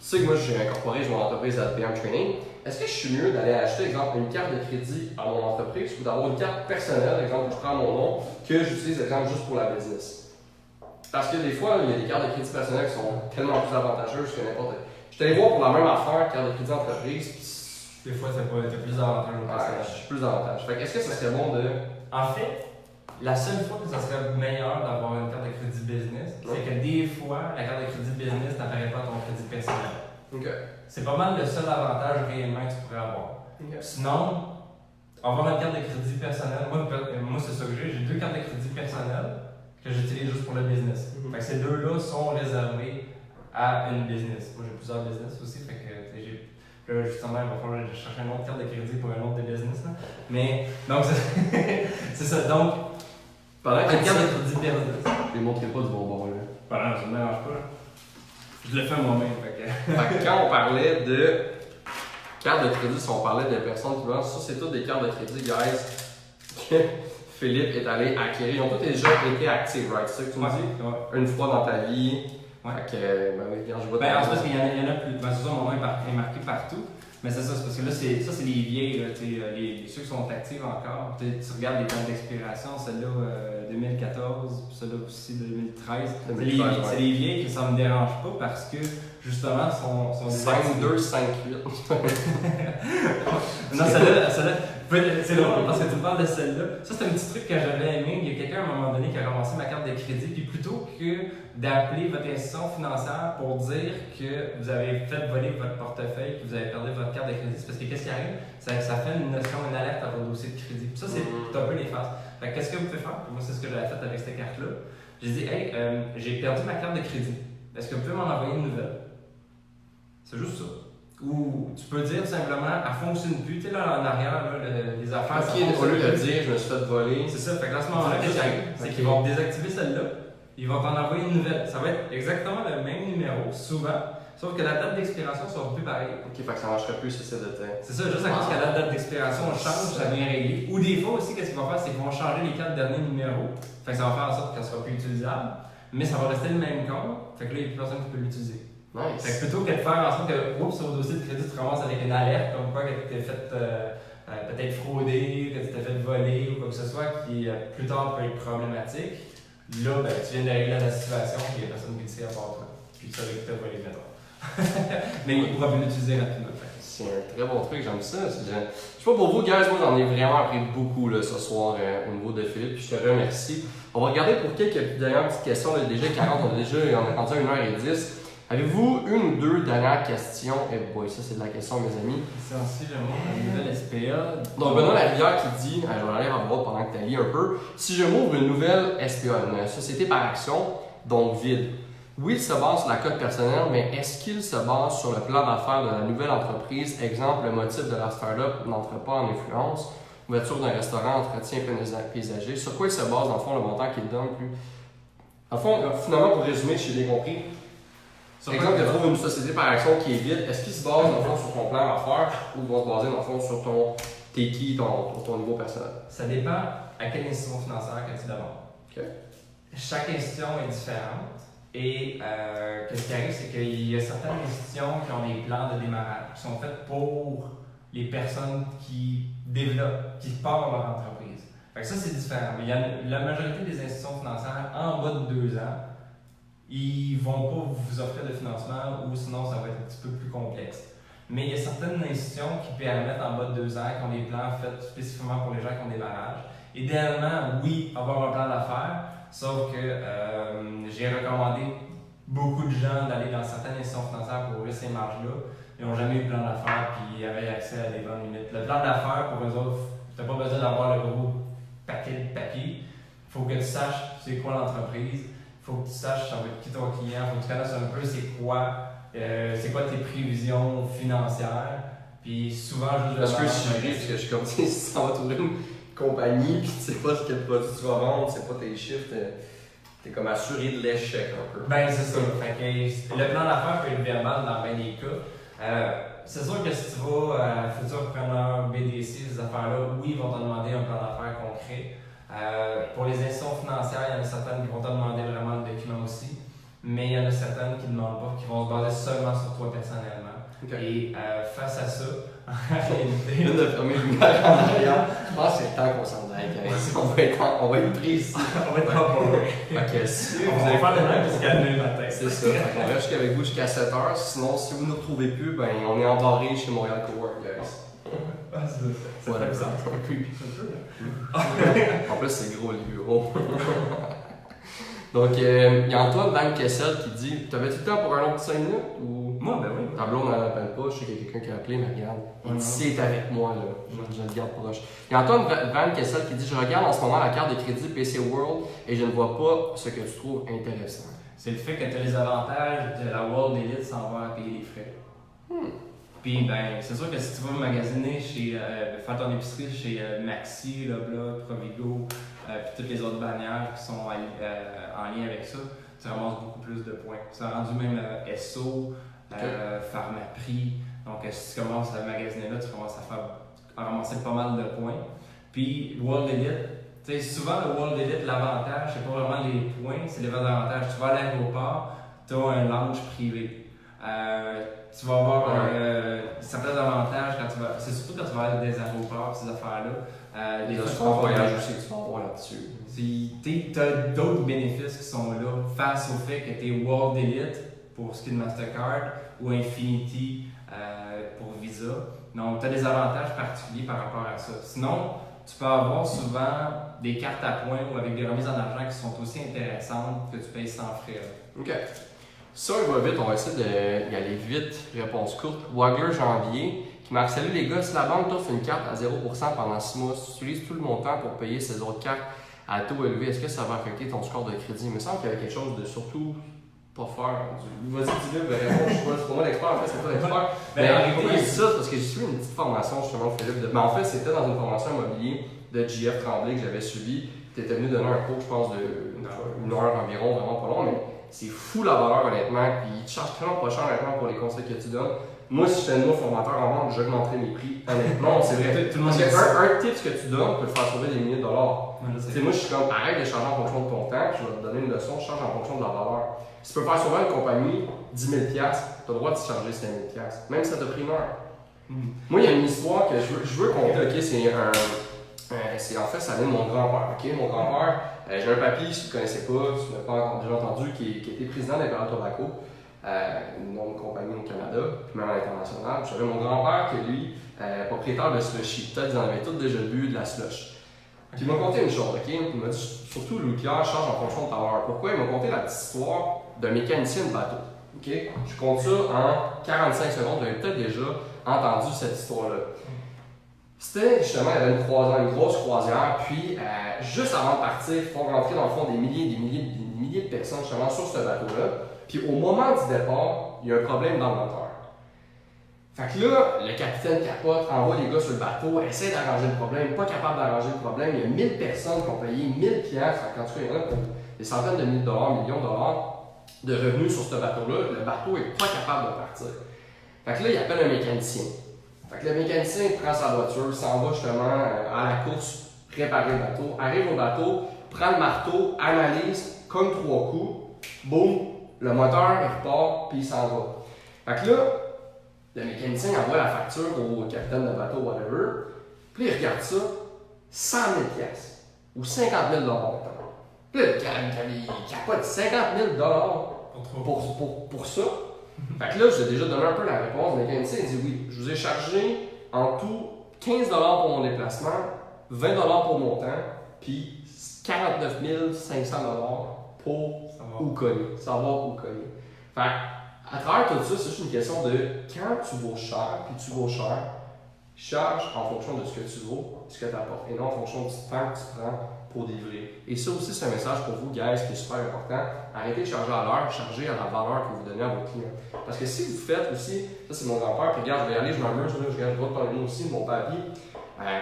sais que moi j'ai incorporé mon entreprise à PM Training. est-ce que je suis mieux d'aller acheter, exemple, une carte de crédit à mon entreprise ou d'avoir une carte personnelle, exemple, je prends mon nom, que j'utilise, exemple, juste pour la business? Parce que des fois, il y a des cartes de crédit personnelles qui sont tellement plus avantageuses que n'importe quelle. Je suis allé voir pour la même affaire, carte de crédit entreprise, Des fois, ça peut être plus d'avantages au personnel. je suis plus d'avantages. Fait que est-ce que ça serait bon de. En fait, la seule fois que ça serait meilleur d'avoir une carte de crédit business, c'est que des fois, la carte de crédit business n'apparaît pas à ton crédit personnel. Ok. C'est pas mal le seul avantage réellement que tu pourrais avoir. Ok. Sinon, avoir une carte de crédit personnelle, moi c'est ça que j'ai 2 cartes de crédit personnelles que j'utilise juste pour le business. Fait que ces 2-là sont réservés à une business. Moi j'ai plusieurs business aussi, fait que là, justement, il va falloir chercher une autre carte de crédit pour un autre de business. Là. Mais, donc, c'est ça. Donc, Pendant que une carte de crédit business. je ne montrerai pas du bonbon là. Voilà, ça ne me dérange pas. Je le fais moi-même. Fait que quand on parlait de cartes de crédit, si on parlait de personnes qui vendent, ça c'est toutes des cartes de crédit, guys, que Philippe est allé acquérir. Ils ont toutes déjà été actives, right? C'est ça que tu me dis? Ouais. Une fois dans ta vie. Ouais. Fait que, ben oui, je vois En fait, parce qu'il y en a plus. Ben, c'est ça, mon nom est marqué partout. Mais c'est ça, c'est parce que là, c'est les vieilles, là, ceux qui sont actifs encore. Tu regardes les temps d'expiration, celle-là 2014, puis celle-là aussi 2013. C'est les vieilles que ça me dérange pas parce que justement sont 5-2, 5-8. Non, celle-là, c'est drôle parce que tu parles de celle-là. Ça, c'est un petit truc que j'avais aimé. Il y a quelqu'un à un moment donné qui a ramassé ma carte de crédit, puis plutôt que d'appeler votre institution financière pour dire que vous avez fait voler votre portefeuille, que vous avez perdu votre carte de crédit, parce que qu'est-ce qui arrive? Ça fait une alerte à votre dossier de crédit. Puis ça, c'est un peu néfaste. Fait que qu'est-ce que vous pouvez faire? Moi, c'est ce que j'avais fait avec cette carte-là. J'ai dit, hey, j'ai perdu ma carte de crédit. Est-ce que vous pouvez m'en envoyer une nouvelle? C'est juste ça. Ou tu peux dire simplement, elle ne fonctionne plus. Tu sais, là en arrière, là, les affaires. Au lieu de dire, je me suis fait voler. C'est ça. Fait que à ce moment-là, qu'est-ce qui arrive? C'est qu'ils vont désactiver celle-là. Ils vont t'en envoyer une nouvelle. Ça va être exactement le même numéro, souvent. Sauf que la date d'expiration ne sera plus pareille. Ok, fait que ça ne marcherait plus si c'est de temps. C'est ça, juste à cause que la date d'expiration change, ça vient régler. Ou des fois aussi, qu'est-ce qu'ils vont faire? C'est qu'ils vont changer les 4 derniers numéros. Fait que ça va faire en sorte qu'elle ne sera plus utilisable. Mais ça va rester le même compte. Fait que là, il n'y a plus personne qui peut l'utiliser. Nice. Fait que plutôt que de faire en sorte que, oups, sur le dossier de crédit, tu te ramasses avec une alerte comme quoi que tu t'es fait peut-être frauder, que tu t'es fait voler ou quoi que ce soit, qui plus tard peut être problématique. Là, ben, tu viens de régler la situation, et il n'y a personne qui le sait à part toi. Puis tu savais que tu as volé, mettons. Mais il pourra plus l'utiliser rapidement. C'est un très bon truc, j'aime ça. Je sais pas pour vous, guys, moi j'en ai vraiment appris beaucoup là, ce soir au niveau de Philippe, puis je te remercie. On va regarder pour quelques dernières petites questions. Là, déjà 40, on a rendu à 1h10. Avez-vous une ou deux dernières questions? Eh boy, ça c'est de la question, mes amis. C'est aussi le mot, la nouvelle SPA. Donc, Benoît Larivière qui dit, je vais aller en voir pendant que tu lis un peu, si je m'ouvre une nouvelle SPA, une société par action, donc vide, oui, il se base sur la cote personnelle, mais est-ce qu'il se base sur le plan d'affaires de la nouvelle entreprise? Exemple, le motif de la start-up n'entre pas en influence, ouverture d'un restaurant, entretien paysager. Sur quoi il se base, dans le fond, le montant qu'il donne plus? En fond, finalement, pour résumer, si j'ai bien compris, par exemple, de trouver une société par action qui est vide, est-ce qu'il se base dans le fond sur ton plan d'affaires ou il va se baser dans le fond sur t'es qui, ton niveau personnel? Ça dépend à quelle institution financière que tu demandes. Okay. Chaque institution est différente et ce qui arrive, c'est qu'il y a certaines institutions qui ont des plans de démarrage qui sont faits pour les personnes qui développent, qui partent leur entreprise. Fait que ça, c'est différent. Mais la majorité des institutions financières, en bas de 2 ans, ils ne vont pas vous offrir de financement ou sinon ça va être un petit peu plus complexe. Mais il y a certaines institutions qui permettent en bas de 2 ans, qui ont des plans faits spécifiquement pour les gens qui ont des barrages. Idéalement, oui, avoir un plan d'affaires, sauf que j'ai recommandé beaucoup de gens d'aller dans certaines institutions financières pour ouvrir ces marges-là. Ils n'ont jamais eu de plan d'affaires puis ils avaient accès à des bonnes limites. Le plan d'affaires, pour eux autres, tu n'as pas besoin d'avoir le gros paquet de papier. Il faut que tu saches c'est quoi l'entreprise. Il faut que tu saches ça va être qui ton client. Il faut que tu connaisses un peu c'est quoi tes prévisions financières. Puis souvent, juste parce que je suis parce que je suis comme si ça va trouver une compagnie puis tu sais pas quel produit tu vas vendre, c'est pas tes chiffres, t'es comme assuré de l'échec un peu. Ben c'est ça. Fait que le plan d'affaires peut être verbal dans bien des cas. C'est sûr que si tu vas à Futurpreneur, BDC, ces affaires-là, oui, ils vont te demander un plan d'affaires concret. Pour les institutions financières, il y en a certaines qui vont te demander vraiment le document aussi, mais il y en a certaines qui ne demandent pas, qui vont se baser seulement sur toi personnellement. Okay. Et face à ça, Une de fermer le lumière en arrière. Je pense que c'est le temps qu'on s'en aille, guys. On va être pris ici. On va être temporaire. Fait que si On vous va avez faire le même jusqu'à demain matin. C'est ça. Fait qu'on reste avec vous jusqu'à 7h. Sinon, si vous ne nous retrouvez plus, ben on est embarré chez Montréal Cowork, guys. Ah, c'est Voilà. bizarre. En plus, c'est gros le bureau. Donc, il y a Antoine Van Kessel qui dit t'avais-tu le temps pour un autre 5 minutes ou... Moi, ben oui. Ta blonde n'en appelle pas, je sais qu'il y a quelqu'un qui a appelé, mais regarde. Il dit c'est avec moi, là. Je le garde proche. Il y a Antoine Van Kessel qui dit je regarde en ce moment la carte de crédit PC World et je ne vois pas ce que tu trouves intéressant. C'est le fait que tu as les avantages de la World Elite sans avoir à payer les frais. Puis, ben, c'est sûr que si tu vas magasiner faire ton épicerie chez Maxi, Loblaw, Provigo, puis toutes les autres bannières qui sont en lien avec ça, tu ramasses beaucoup plus de points. Ça a rendu même SO, Pharmaprix. Donc, si tu commences à magasiner là, tu commences à ramasser pas mal de points. Puis, World Elite, tu sais, souvent le World Elite, l'avantage, c'est pas vraiment les points, c'est les avantages. Tu vas à l'aéroport, tu as un lounge privé. Tu vas avoir certains avantages quand tu vas. C'est surtout quand tu vas aller dans des aéroports, ces affaires-là. Les autres voyages aussi que tu vas avoir là-dessus. Tu as d'autres bénéfices qui sont là face au fait que tu es World Elite pour ce qui est de Mastercard ou Infinity pour Visa. Donc, tu as des avantages particuliers par rapport à ça. Sinon, tu peux avoir souvent des cartes à points ou avec des remises en argent qui sont aussi intéressantes que tu payes sans frais. OK. Ça, on va vite, on va essayer d'y aller vite. Réponse courte. Wagler Janvier qui marque salut les gars, si la banque t'offre une carte à 0% pendant 6 mois, si tu utilises tout le montant pour payer ces autres cartes à taux élevé, est-ce que ça va affecter ton score de crédit? Il me semble qu'il y avait quelque chose de surtout pas faire. Vas-y, dis-le, je sais pas, c'est pas moi l'expert, en fait, c'est pas l'expert. Mais en réalité, je dis ça parce que j'ai suivi une petite formation justement de Philippe. Mais en fait, c'était dans une formation immobilier de JF Tremblay que j'avais suivi. Tu étais venu donner un cours, je pense, de 1 heure environ, vraiment pas long, mais c'est fou la valeur honnêtement. Puis ils te chargent tellement pas cher honnêtement pour les conseils que tu donnes. Moi, si j'étais nouveau formateur en vente, j'augmenterais mes prix. Honnêtement, c'est vrai. Tout le monde Parce qu'un tip que tu donnes peut te faire sauver des milliers de dollars. Ouais, Moi, je suis comme arrête de charger en fonction de ton temps, je vais te donner une leçon, je charge en fonction de la valeur. Si tu peux faire sauver une compagnie 10 000$, tu as le droit de te charger 5 000$, même si ça t'a pris une heure. Moi, il y a une histoire que je veux compter, ok, en fait, ça vient de mon grand-père. Ok, mon grand-père, j'ai un papy, si tu ne connaissais pas, si tu n'as pas déjà entendu, qui était président d'Imperial Tobacco, une grande compagnie au Canada, puis même à l'international. J'avais mon grand-père qui est lui, propriétaire de Slushy. Peut-être qu'ils en avaient tous déjà bu de la slush. Puis il m'a conté une chose, ok? Il m'a dit surtout Louis-Pierre charge en fonction de ta valeur. Pourquoi? Il m'a conté la petite histoire d'un mécanicien de bateau. Ok? Je compte ça en 45 secondes. Vous avez peut-être déjà entendu cette histoire-là. C'était justement, il y avait une grosse croisière, puis juste avant de partir, ils font rentrer dans le fond des milliers de personnes justement sur ce bateau-là. Puis au moment du départ, il y a un problème dans le moteur. Fait que là, le capitaine capote, envoie les gars sur le bateau, essaie d'arranger le problème, pas capable d'arranger le problème. Il y a 1000 personnes qui ont payé 1000$. Fait qu'en tout cas, il y en a pour des centaines de milliers de dollars, millions de dollars de revenus sur ce bateau-là. Le bateau est pas capable de partir. Fait que là, il appelle un mécanicien. Fait que le mécanicien prend sa voiture, s'en va justement à la course, réparer le bateau, arrive au bateau, prend le marteau, analyse, comme 3 coups, boum, le moteur, il repart, puis il s'en va. Fait que là, le mécanicien envoie la facture au capitaine de bateau, whatever, puis il regarde ça, 100 000$ ou 50 000$ maintenant. Puis là, il capote 50 000$ pour ça. Fait que là, j'ai déjà donné un peu la réponse. Le mécanicien il dit oui, je vous ai chargé en tout 15$ pour mon déplacement, 20$ pour mon temps, puis 49 500$ pour savoir où coller. Fait à travers tout ça, c'est juste une question de quand tu vaux cher, puis tu vaux cher, charge en fonction de ce que tu vaux, ce que tu apportes, et non en fonction du temps que tu prends pour délivrer. Et ça aussi, c'est un message pour vous, guys, qui est super important. Arrêtez de charger à l'heure, chargez à la valeur que vous donnez à vos clients. Parce que si vous faites aussi, ça c'est mon grand-père, puis regarde, je vais aller, je m'amuse, je dois parler de moi aussi, de mon papy,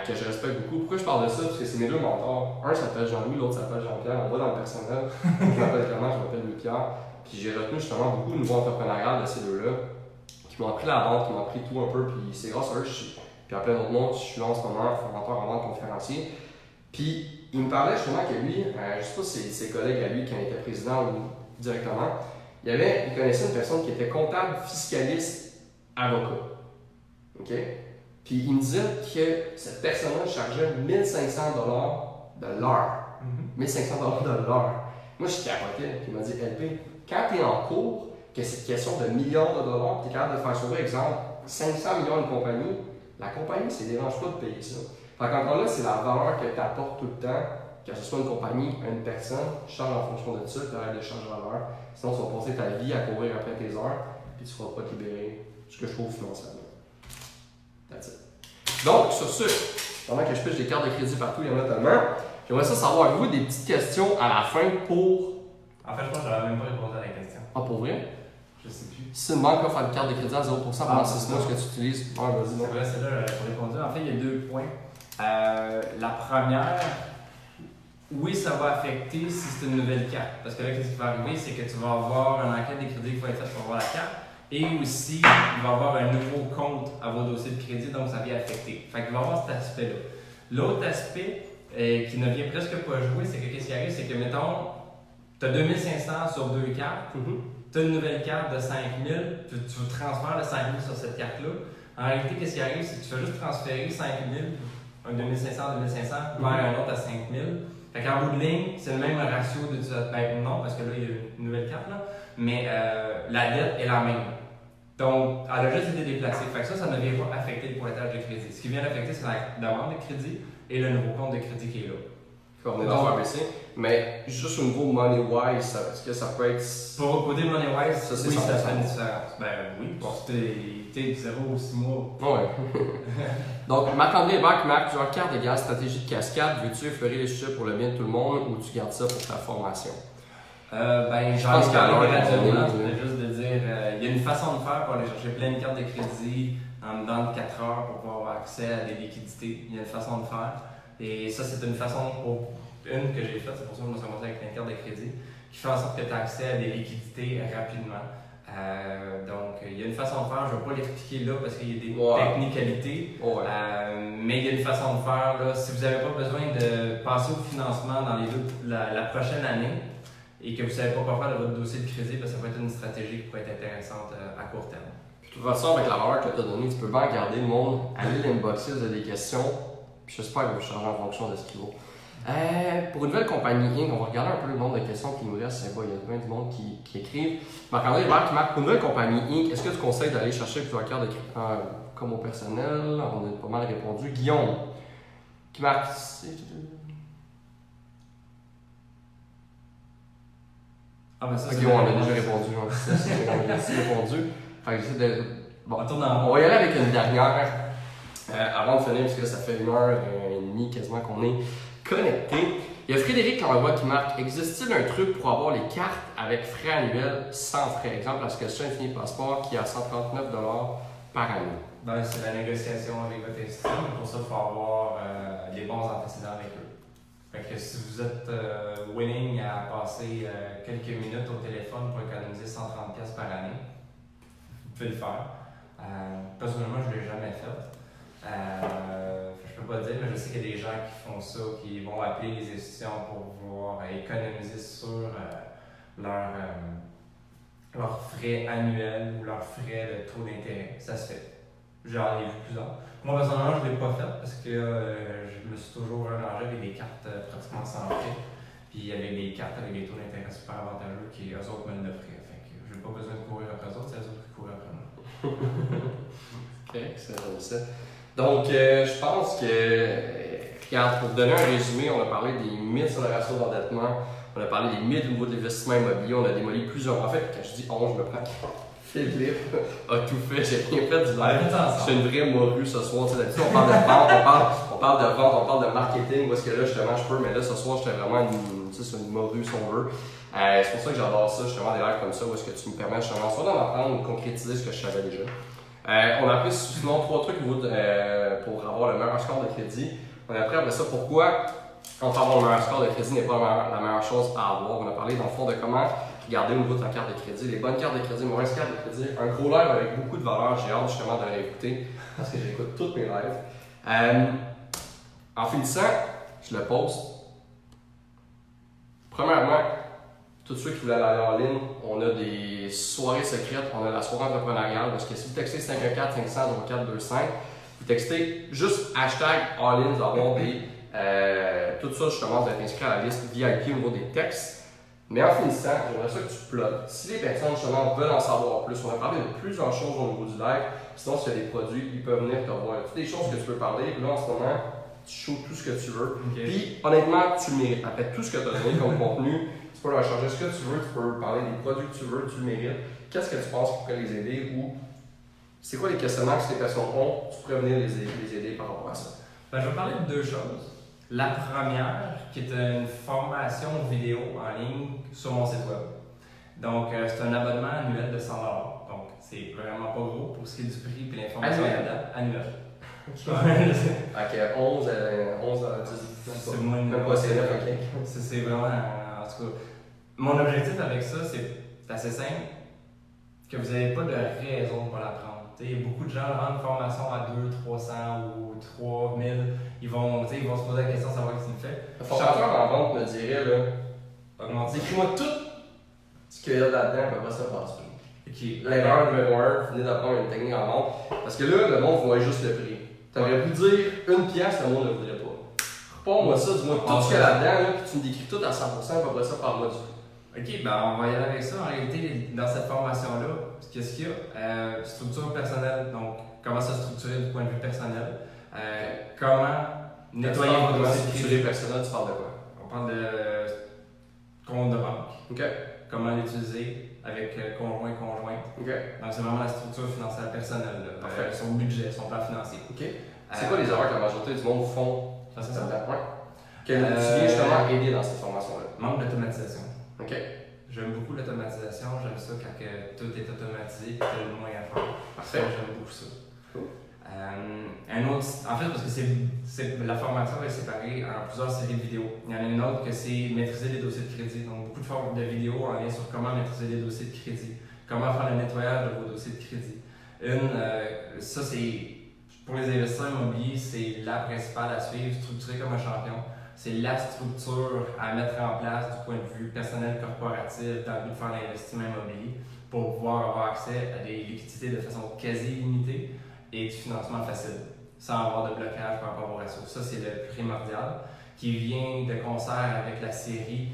que je respecte beaucoup. Pourquoi je parle de ça? Parce que c'est mes deux mentors. Un s'appelle Jean-Louis, l'autre s'appelle Jean-Pierre. On va dans le personnel. Je m'appelle Clément, je m'appelle Louis-Pierre. Puis j'ai retenu justement beaucoup de nouveaux entrepreneuriat de ces deux-là, qui m'ont appris la vente, qui m'ont appris tout un peu, puis c'est grâce à eux que je suis. Puis en plein d'autres mondes, je suis là en ce moment, formateur en vente, conférencier. Puis il me parlait justement que lui, je ne sais pas si c'est ses collègues à lui qui en étaient président ou directement, il connaissait une personne qui était comptable, fiscaliste, avocat. OK? Puis il me disait que cette personne-là chargeait 1500 de l'heure. 1500 de l'heure. Moi, je capotais. Puis il m'a dit, LP, quand tu es en cours, que c'est une question de millions de dollars, tu es capable de faire sauver, exemple, 500 millions à une compagnie, la compagnie, ça ne dérange pas de payer ça. Fait qu'encore là, c'est la valeur que tu apportes tout le temps, que ce soit une compagnie, une personne, charge en fonction de ça, tu arrêtes de changer à l'heure. Sinon, tu vas passer ta vie à courir après tes heures, puis tu ne feras pas te libérer, ce que je trouve financièrement. That's it. Donc, sur ce, pendant que je pêche des cartes de crédit partout, il y en a tellement, j'aimerais ça savoir avec vous des petites questions à la fin pour. En fait, je pense que je n'avais même pas répondu à la question. Ah, pour vrai? Je sais plus. Si une banque offre une carte de crédit à 0% pendant 6 mois, ce que tu utilises, vas-y, non. C'est vrai, c'est là, j'ai répondu. En fait, il y a 2 points. La première, oui, ça va affecter si c'est une nouvelle carte. Parce que là, ce qui va arriver, c'est que tu vas avoir une enquête des crédits qui va être faite pour avoir la carte. Et aussi, il va y avoir un nouveau compte à vos dossiers de crédit, donc ça vient affecter. Fait qu'il va y avoir cet aspect-là. L'autre aspect qui ne vient presque pas jouer, c'est que qu'est-ce qui arrive, c'est que, mettons, tu as 2500 sur 2 cartes. Tu as une nouvelle carte de 5000, puis tu transfères le 5000 sur cette carte-là. En réalité, qu'est-ce qui arrive, c'est que tu fais juste transférer 5000, un 2500, 2500, vers un autre à 5000. Fait qu'en bout de ligne, c'est le même ratio de ben non, parce que là, il y a une nouvelle carte, là, mais la dette est la même. Donc, elle a juste été déplacée. Fait que ça ne vient pas affecter le pointage de crédit. Ce qui vient affecter, c'est la demande de crédit et le nouveau compte de crédit qui est là. On est dans ABC, mais juste au niveau money-wise, est-ce que ça peut être. Pour le côté money-wise, ça, c'est oui, ça ça fait une différence. Ben oui, parce que t'es 0 ou 6 mois. Ouais. Donc, Marc-André Hébert qui marque plusieurs cartes égales stratégie de cascade. Veux-tu effleurer les sujets pour le bien de tout le monde ou tu gardes ça pour ta formation? Ben, j'en ai parlé graduellement. C'était juste de dire, il y a une façon de faire pour aller chercher plein de cartes de crédit en dedans de 4 heures pour pouvoir avoir accès à des liquidités. Il y a une façon de faire. Et ça, c'est une façon, une que j'ai faite, c'est pour ça que je me suis commencé avec plein de cartes de crédit, qui fait en sorte que tu as accès à des liquidités rapidement. Donc, il y a une façon de faire, je ne vais pas l'expliquer là parce qu'il y a des technicalités, mais il y a une façon de faire. Là, si vous n'avez pas besoin de passer au financement dans la prochaine année et que vous ne savez pas quoi faire de votre dossier de crédit, ben, ça peut être une stratégie qui peut être intéressante à court terme. De toute façon, avec la valeur que tu as donnée, tu peux bien regarder le monde, aller l'inboxer, vous avez des questions, puis j'espère que vous changez en fonction de ce qu'il vaut. Pour une nouvelle compagnie Inc., on va regarder un peu le nombre de questions qui nous restent. Il y a plein de monde qui écrivent. Marc-André Hébert qui marque pour une nouvelle compagnie Inc., est-ce que tu conseilles d'aller chercher plusieurs cartes de crédit comme au personnel? On a pas mal répondu. Guillaume qui marque. Ah, ben ça, Guillaume, on a déjà répondu. On a déjà répondu. Fait que j'essaie de. Bon, on va y aller avec une dernière avant de finir, parce que là, ça fait 1h30 quasiment qu'on est connecté. Il y a Frédéric Lanvoie qui marque: existe-t-il un truc pour avoir les cartes avec frais annuels sans frais? Exemple, la Scotia Infini Passeport qui est à 139$ par année. Ben, c'est la négociation avec votre institution, mais pour ça, il faut avoir les bons antécédents avec eux. Fait que si vous êtes willing à passer quelques minutes au téléphone pour économiser 130$ par année, vous pouvez le faire. Personnellement, je ne l'ai jamais fait. Je peux pas dire, mais je sais qu'il y a des gens qui font ça, qui vont appeler les institutions pour pouvoir économiser sur leurs frais annuels ou leurs frais de taux d'intérêt. Ça se fait. J'en ai vu plusieurs. Moi, personnellement, je ne l'ai pas fait parce que je me suis toujours arrangé avec des cartes pratiquement sans frais. Puis avec des cartes avec des taux d'intérêt super avantageux qui, eux autres, me l'offraient. Fait que je n'ai pas besoin de courir après eux autres, c'est eux autres qui courent après moi. Ok, c'est ça. Donc, je pense que, regarde, pour donner un résumé, on a parlé des mythes sur le ratio d'endettement, on a parlé des mythes au niveau de l'investissement immobilier, on a démoli plusieurs. En fait, quand je dis on, je me prends. Philippe a tout fait, j'ai rien fait du live. C'est une vraie morue ce soir. D'habitude, on parle de vente, on parle de vente, on parle de marketing, parce que là, justement, je peux, mais là, ce soir, j'étais vraiment une morue, si on veut. C'est pour ça que j'adore ça, justement, des lives comme ça, où est-ce que tu me permets justement soit d'en apprendre ou de concrétiser ce que je savais déjà. On a appris sinon 3 trucs pour avoir le meilleur score de crédit. On a appris après ça pourquoi on peut avoir le meilleur score de crédit n'est pas la meilleure chose à avoir. On a parlé dans le fond de comment regarder au niveau de ta carte de crédit, les bonnes cartes de crédit, mauvaises cartes de crédit. Un gros live avec beaucoup de valeur, j'ai hâte justement de l'écouter parce que j'écoute toutes mes lives. En finissant, je le poste. Premièrement, tous ceux qui voulaient aller en ligne, on a des soirées secrètes, on a la soirée entrepreneuriale, parce que si vous textez 514-500-0425, Vous textez juste hashtag all-in, vous allez avoir tout ça justement, vous êtes inscrit à la liste VIP au niveau des textes. Mais en finissant, j'aimerais ça que tu plottes. Si les personnes justement veulent en savoir plus, on a parlé de plusieurs choses au niveau du live. Sinon, s'il y a des produits, ils peuvent venir te voir. Toutes les choses que tu peux parler, là en ce moment, tu shoots tout ce que tu veux. Puis honnêtement, tu le mérites. Après tout ce que tu as donné comme contenu, tu peux leur changer ce que tu veux, tu peux parler des produits que tu veux, tu le mérites. Qu'est-ce que tu penses qui pourrait les aider ou c'est quoi les questionnements que ces personnes ont, tu pourrais venir les aider par rapport à ça? Ben, je vais parler de deux choses. La première, qui est une formation vidéo en ligne sur mon site web. Donc, c'est un abonnement annuel de 100$. Donc, c'est vraiment pas gros pour ce qui est du prix et l'information annuelle. Ok, 11 à 10. C'est moins même pas, c'est c'est vraiment, en tout cas, mon objectif avec ça, c'est assez simple, que vous n'avez pas de raison pour l'apprendre. Il y a beaucoup de gens rendent une formation à 200, 300 ou 3000, ils vont se poser la question de savoir ce qu'il fait. Le formateur en vente me dirait, là, augmenter. Écris-moi tout ce qu'il y a là-dedans, puis après ça passe plus. Okay. L'erreur numéro 1, vous venez d'apprendre une technique en vente, parce que là, le monde voit juste le prix. Tu aurais pu dire une pièce, le monde ne le voudrait pas. Pas-moi ça, dis-moi tout ce qu'il y a là-dedans, puis tu me décris tout à 100%, puis après ça, parle-moi du prix. Ok, ben on va y aller avec ça. En réalité, dans cette formation-là, qu'est-ce qu'il y a? Structure personnelle, donc comment se structurer du point de vue personnel. Comment nettoyer votre dossier de crédit personnel, tu parles de quoi? On parle de compte de banque. Okay. Comment l'utiliser avec conjoint. Okay. Donc c'est vraiment la structure financière personnelle, son budget, son plan financier. Okay. C'est quoi les erreurs que la majorité du monde font? C'est ça. Que tu viens justement aider dans cette formation-là? Manque d'automatisation. OK. J'aime beaucoup l'automatisation, j'aime ça quand tout est automatisé et que tu as le moins à faire. Parfait. J'aime beaucoup ça. Cool. Un autre, en fait, parce que la formation est séparée en plusieurs séries de vidéos. Il y en a une autre que c'est maîtriser les dossiers de crédit. Donc, beaucoup de formes de vidéos en lien sur comment maîtriser les dossiers de crédit, comment faire le nettoyage de vos dossiers de crédit. Ça, c'est pour les investisseurs immobiliers, c'est la principale à suivre, structurer comme un champion. C'est la structure à mettre en place du point de vue personnel corporatif dans le but de faire l'investissement immobilier pour pouvoir avoir accès à des liquidités de façon quasi illimitée et du financement facile, sans avoir de blocage par rapport au ratio. Ça, c'est le primordial qui vient de concert avec la série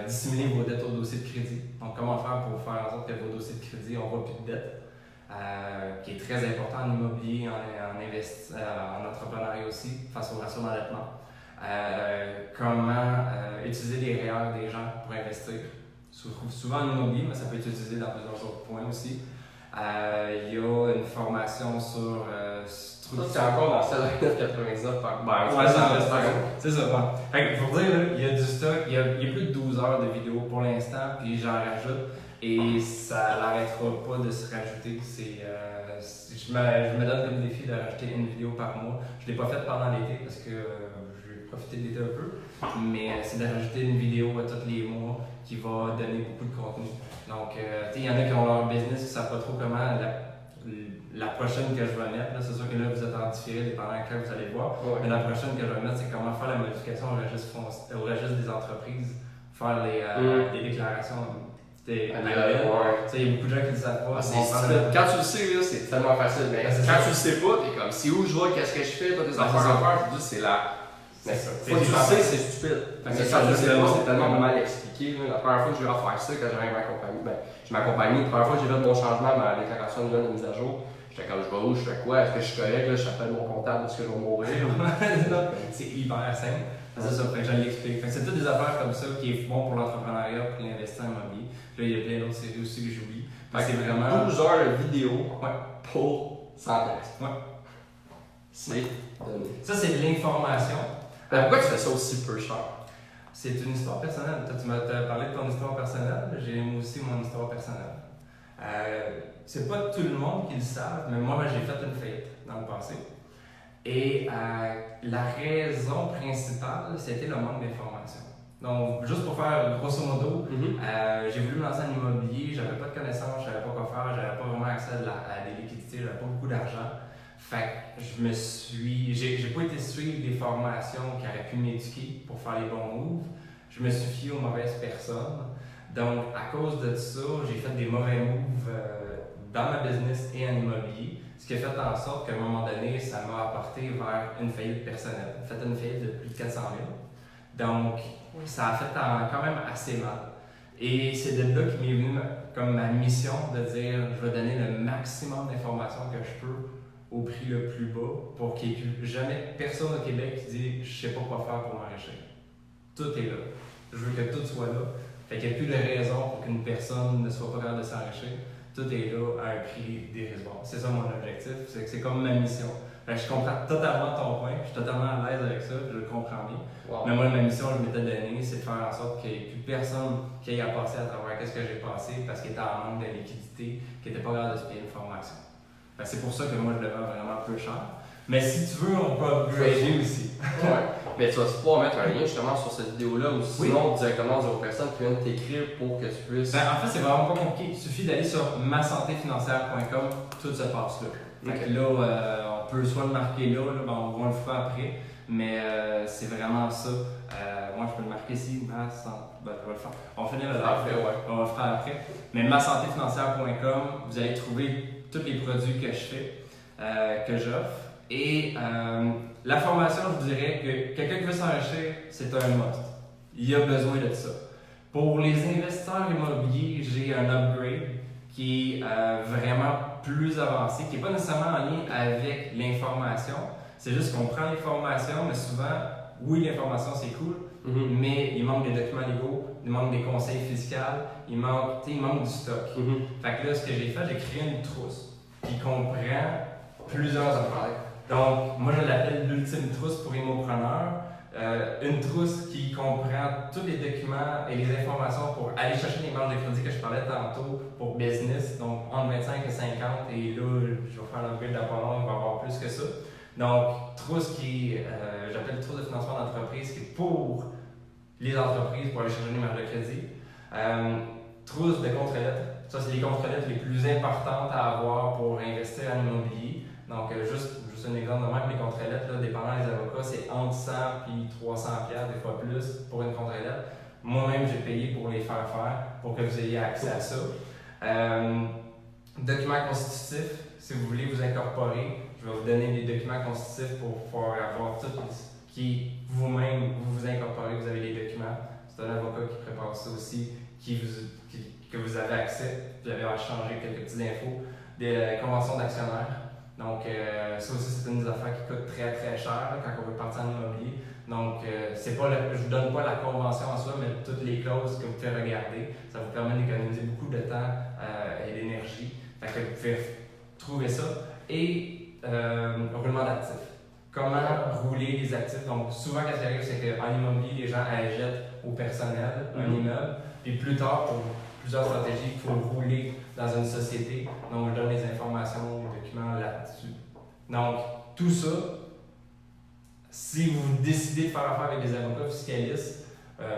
dissimuler vos dettes au dossier de crédit. Donc, comment faire pour faire en sorte que vos dossiers de crédit n'ont pas plus de dettes, qui est très important en immobilier, en entrepreneuriat aussi, face au ratio d'endettement. Comment utiliser les REER des gens pour investir. Souvent en immobilier, mais ça peut être utilisé dans plusieurs autres points aussi. Il y a une formation sur structure. C'est encore dans celle de 9,99 par c'est ça. Bon. Pour dire, il y a du stock, il y a plus de 12 heures de vidéo pour l'instant, puis j'en rajoute et ça n'arrêtera pas de se rajouter. Je me donne comme défi de rajouter une vidéo par mois. Je ne l'ai pas faite pendant l'été parce que profiter de l'été un peu, mais c'est de rajouter une vidéo à tous les mois qui va donner beaucoup de contenu. Donc, il y en a qui ont leur business qui ne savent pas trop comment la prochaine que je vais mettre, c'est sûr que là vous êtes en différé dépendant de quand vous allez voir, mais la prochaine que je vais mettre, c'est comment faire la modification au registre des entreprises, faire les déclarations. Il y a beaucoup de gens qui ne le savent pas. Quand tu le sais, c'est tellement facile, mais quand tu le sais pas, t'es comme c'est où je vais, qu'est-ce que je fais, t'as des affaires à faire, tu dis c'est là. Mais faut que tu le sais, c'est stupide. Parce que quand je sais pas, c'est tellement mal expliqué. La première fois que j'ai eu à faire ça, quand j'avais ma compagnie, j'ai ma compagnie, la première fois que j'ai fait mon changement, ma déclaration annuelle de mise à jour, j'étais comme je vais où, je fais quoi, est-ce que je suis correct, là, je t'appelle mon comptable, est-ce que je vais mourir? C'est hyper simple. C'est ça, je l'explique. C'est toutes des affaires comme ça qui est bon pour l'entrepreneuriat, pour l'investissement immobilier. Là, il y a plein d'autres séries aussi que j'oublie. C'est vraiment 12 heures de vidéo pour 100 textes. C'est donné. Ça, c'est de l'information. Pourquoi tu fais ça aussi peu cher? C'est une histoire personnelle. Tu m'as parlé de ton histoire personnelle, j'ai aussi mon histoire personnelle. C'est pas tout le monde qui le savent, mais moi j'ai fait une faillite dans le passé. Et la raison principale, c'était le manque d'information. Donc, juste pour faire grosso modo, j'ai voulu me lancer en immobilier, j'avais pas de connaissances, je savais pas quoi faire, j'avais pas vraiment accès à des liquidités, j'avais pas beaucoup d'argent. Fait que j'ai pas été suivre des formations qui auraient pu m'éduquer pour faire les bons moves. Je me suis fié aux mauvaises personnes. Donc, à cause de ça, j'ai fait des mauvais moves dans ma business et en immobilier, ce qui a fait en sorte qu'à un moment donné, ça m'a apporté vers une faillite personnelle. J'ai fait une faillite de plus de 400 000. Donc, ça a fait quand même assez mal. Et c'est de là qui m'est venu comme ma mission de dire je vais donner le maximum d'informations que je peux au prix le plus bas pour qu'il n'y ait plus jamais personne au Québec qui dit je sais pas quoi faire pour m'enrichir. Tout est là. Je veux que tout soit là. Fait qu'il n'y a plus de raison pour qu'une personne ne soit pas capable de s'enrichir. Tout est là à un prix dérisoire. C'est ça mon objectif, c'est comme ma mission. Fait que je comprends totalement ton point, je suis totalement à l'aise avec ça, je le comprends bien. Wow. Mais moi, ma mission, je m'étais donnée, c'est de faire en sorte qu'il n'y ait plus personne qui ait à passer à travers ce que j'ai passé parce qu'il était en manque de liquidité, qui n'était pas capable de se payer une formation. Fait que c'est pour ça que moi, je le vends vraiment peu cher. Mais si tu veux, on peut upgrader aussi. Ouais. Mais tu vas pouvoir mettre un lien justement sur cette vidéo-là ou sinon directement aux personnes qui viennent t'écrire pour que tu puisses. En fait, c'est vraiment pas compliqué. Il suffit d'aller sur masantefinancière.com, tout se passe là. Fait que là, on peut soit le marquer là, on le fera après, mais c'est vraiment ça. Moi, je peux le marquer ici, je vais le faire. On finit le live, on va le faire après. Mais masantefinancière.com, vous allez trouver tous les produits que je fais, que j'offre. Et la formation, je vous dirais que quelqu'un qui veut s'enrichir, c'est un must. Il y a besoin de ça. Pour les investisseurs immobiliers, j'ai un upgrade qui est vraiment plus avancé, qui n'est pas nécessairement en lien avec l'information. C'est juste qu'on prend l'information, mais souvent, oui, l'information c'est cool, mais il manque des documents légaux, il manque des conseils fiscaux, il manque du stock. Fait que là, ce que j'ai fait, j'ai créé une trousse qui comprend plusieurs affaires. Donc, moi, je l'appelle l'ultime trousse pour immopreneurs. Une trousse qui comprend tous les documents et les informations pour aller chercher les marges de crédit que je parlais tantôt pour business, donc entre 25 et 50, et là, je vais faire l'upgrade d'Apollon, il va y avoir plus que ça. Donc, trousse qui, j'appelle trousse de financement d'entreprise, qui est pour les entreprises pour aller chercher les marges de crédit. Trousse de contre-lettres, ça c'est les contre-lettres les plus importantes à avoir pour investir en immobilier. Donc, juste un exemple de même, les contre-lettres, dépendant des avocats, c'est entre 100 et 300 $, des fois plus, pour une contre-lettre. Moi-même, j'ai payé pour les faire pour que vous ayez accès à ça. Documents constitutifs, si vous voulez vous incorporer, je vais vous donner des documents constitutifs pour pouvoir avoir tout qui vous-même, vous incorporez, vous avez les documents. C'est un avocat qui prépare ça aussi, que vous avez accès. Vous avez à changer quelques petites infos. Des conventions d'actionnaires. Donc, ça aussi, c'est une des affaires qui coûte très très cher quand on veut partir en immobilier. Donc, je ne vous donne pas la convention en soi, mais toutes les clauses que vous pouvez regarder. Ça vous permet d'économiser beaucoup de temps et d'énergie. Fait que vous pouvez trouver ça. Et roulement d'actifs. Comment rouler les actifs? Donc, souvent, ce qui arrive, c'est qu'en immobilier, les gens achètent au personnel un immeuble. Puis plus tard, pour plusieurs stratégies, il faut rouler dans une société. Donc, je donne les informations, les documents là-dessus. Donc, tout ça, si vous décidez de faire affaire avec des avocats fiscalistes,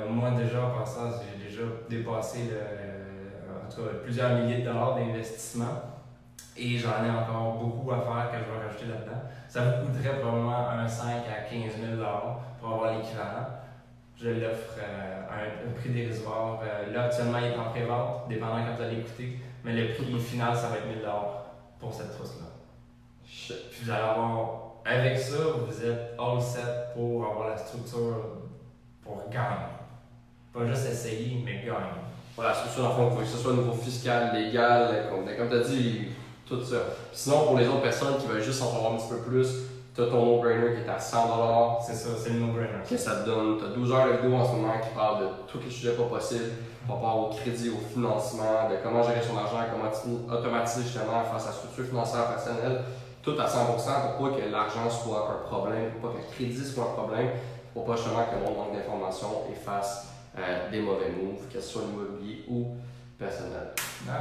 moi déjà en passant, j'ai déjà dépassé en tout cas, plusieurs milliers de dollars d'investissement et j'en ai encore beaucoup à faire que je vais rajouter là-dedans. Ça vous coûterait probablement un 5 à 15 000 $ pour avoir l'équivalent. Je l'offre à un prix dérisoire. Là, actuellement, il est en pré-vente, dépendant quand vous allez écouter, mais le prix final, ça va être 1 000 $ pour cette trousse-là. Puis vous allez avoir, avec ça, vous êtes all set pour avoir la structure pour gagner. Pas juste essayer, mais gagner. Voilà, la structure, dans le fond, il faut que ce soit au niveau fiscal, légal, comme tu as dit, tout ça. Puis sinon, pour les autres personnes qui veulent juste en savoir un petit peu plus, tu as ton no-brainer qui est à 100 $. C'est ça, c'est le no-brainer. Que ça te donne, tu as 12 heures de vidéo en ce moment qui parlent de tous les sujets pas possibles, par rapport au crédit, au financement, de comment gérer son argent, comment automatiser justement face à la structure financière personnelle, tout à 100% pour pas que l'argent soit un problème, pour pas que le crédit soit un problème, pour pas justement que mon manque d'informations et fasse des mauvais moves, que ce soit immobilier ou personnel. Ouais.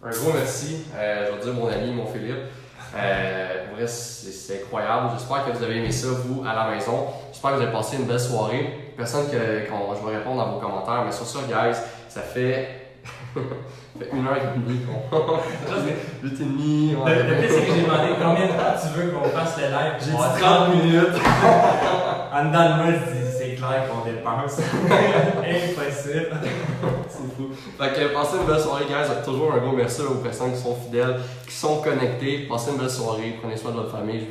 Un gros merci, je vais dire mon ami, mon Philippe. Pour vrai, c'est incroyable. J'espère que vous avez aimé ça, vous, à la maison. J'espère que vous avez passé une belle soirée. Personne je vais répondre à vos commentaires, mais sur ça, guys, ça fait 1h30 qu'on. 8h30. Le pire, c'est que j'ai demandé combien de temps tu veux qu'on fasse le live. J'ai dit 30 minutes. En dedans de moi, c'est clair qu'on dépense. Impossible. C'est fou. Fait que passez une belle soirée, guys. Toujours un gros merci aux personnes qui sont fidèles, qui sont connectées. Passez une belle soirée. Prenez soin de votre famille.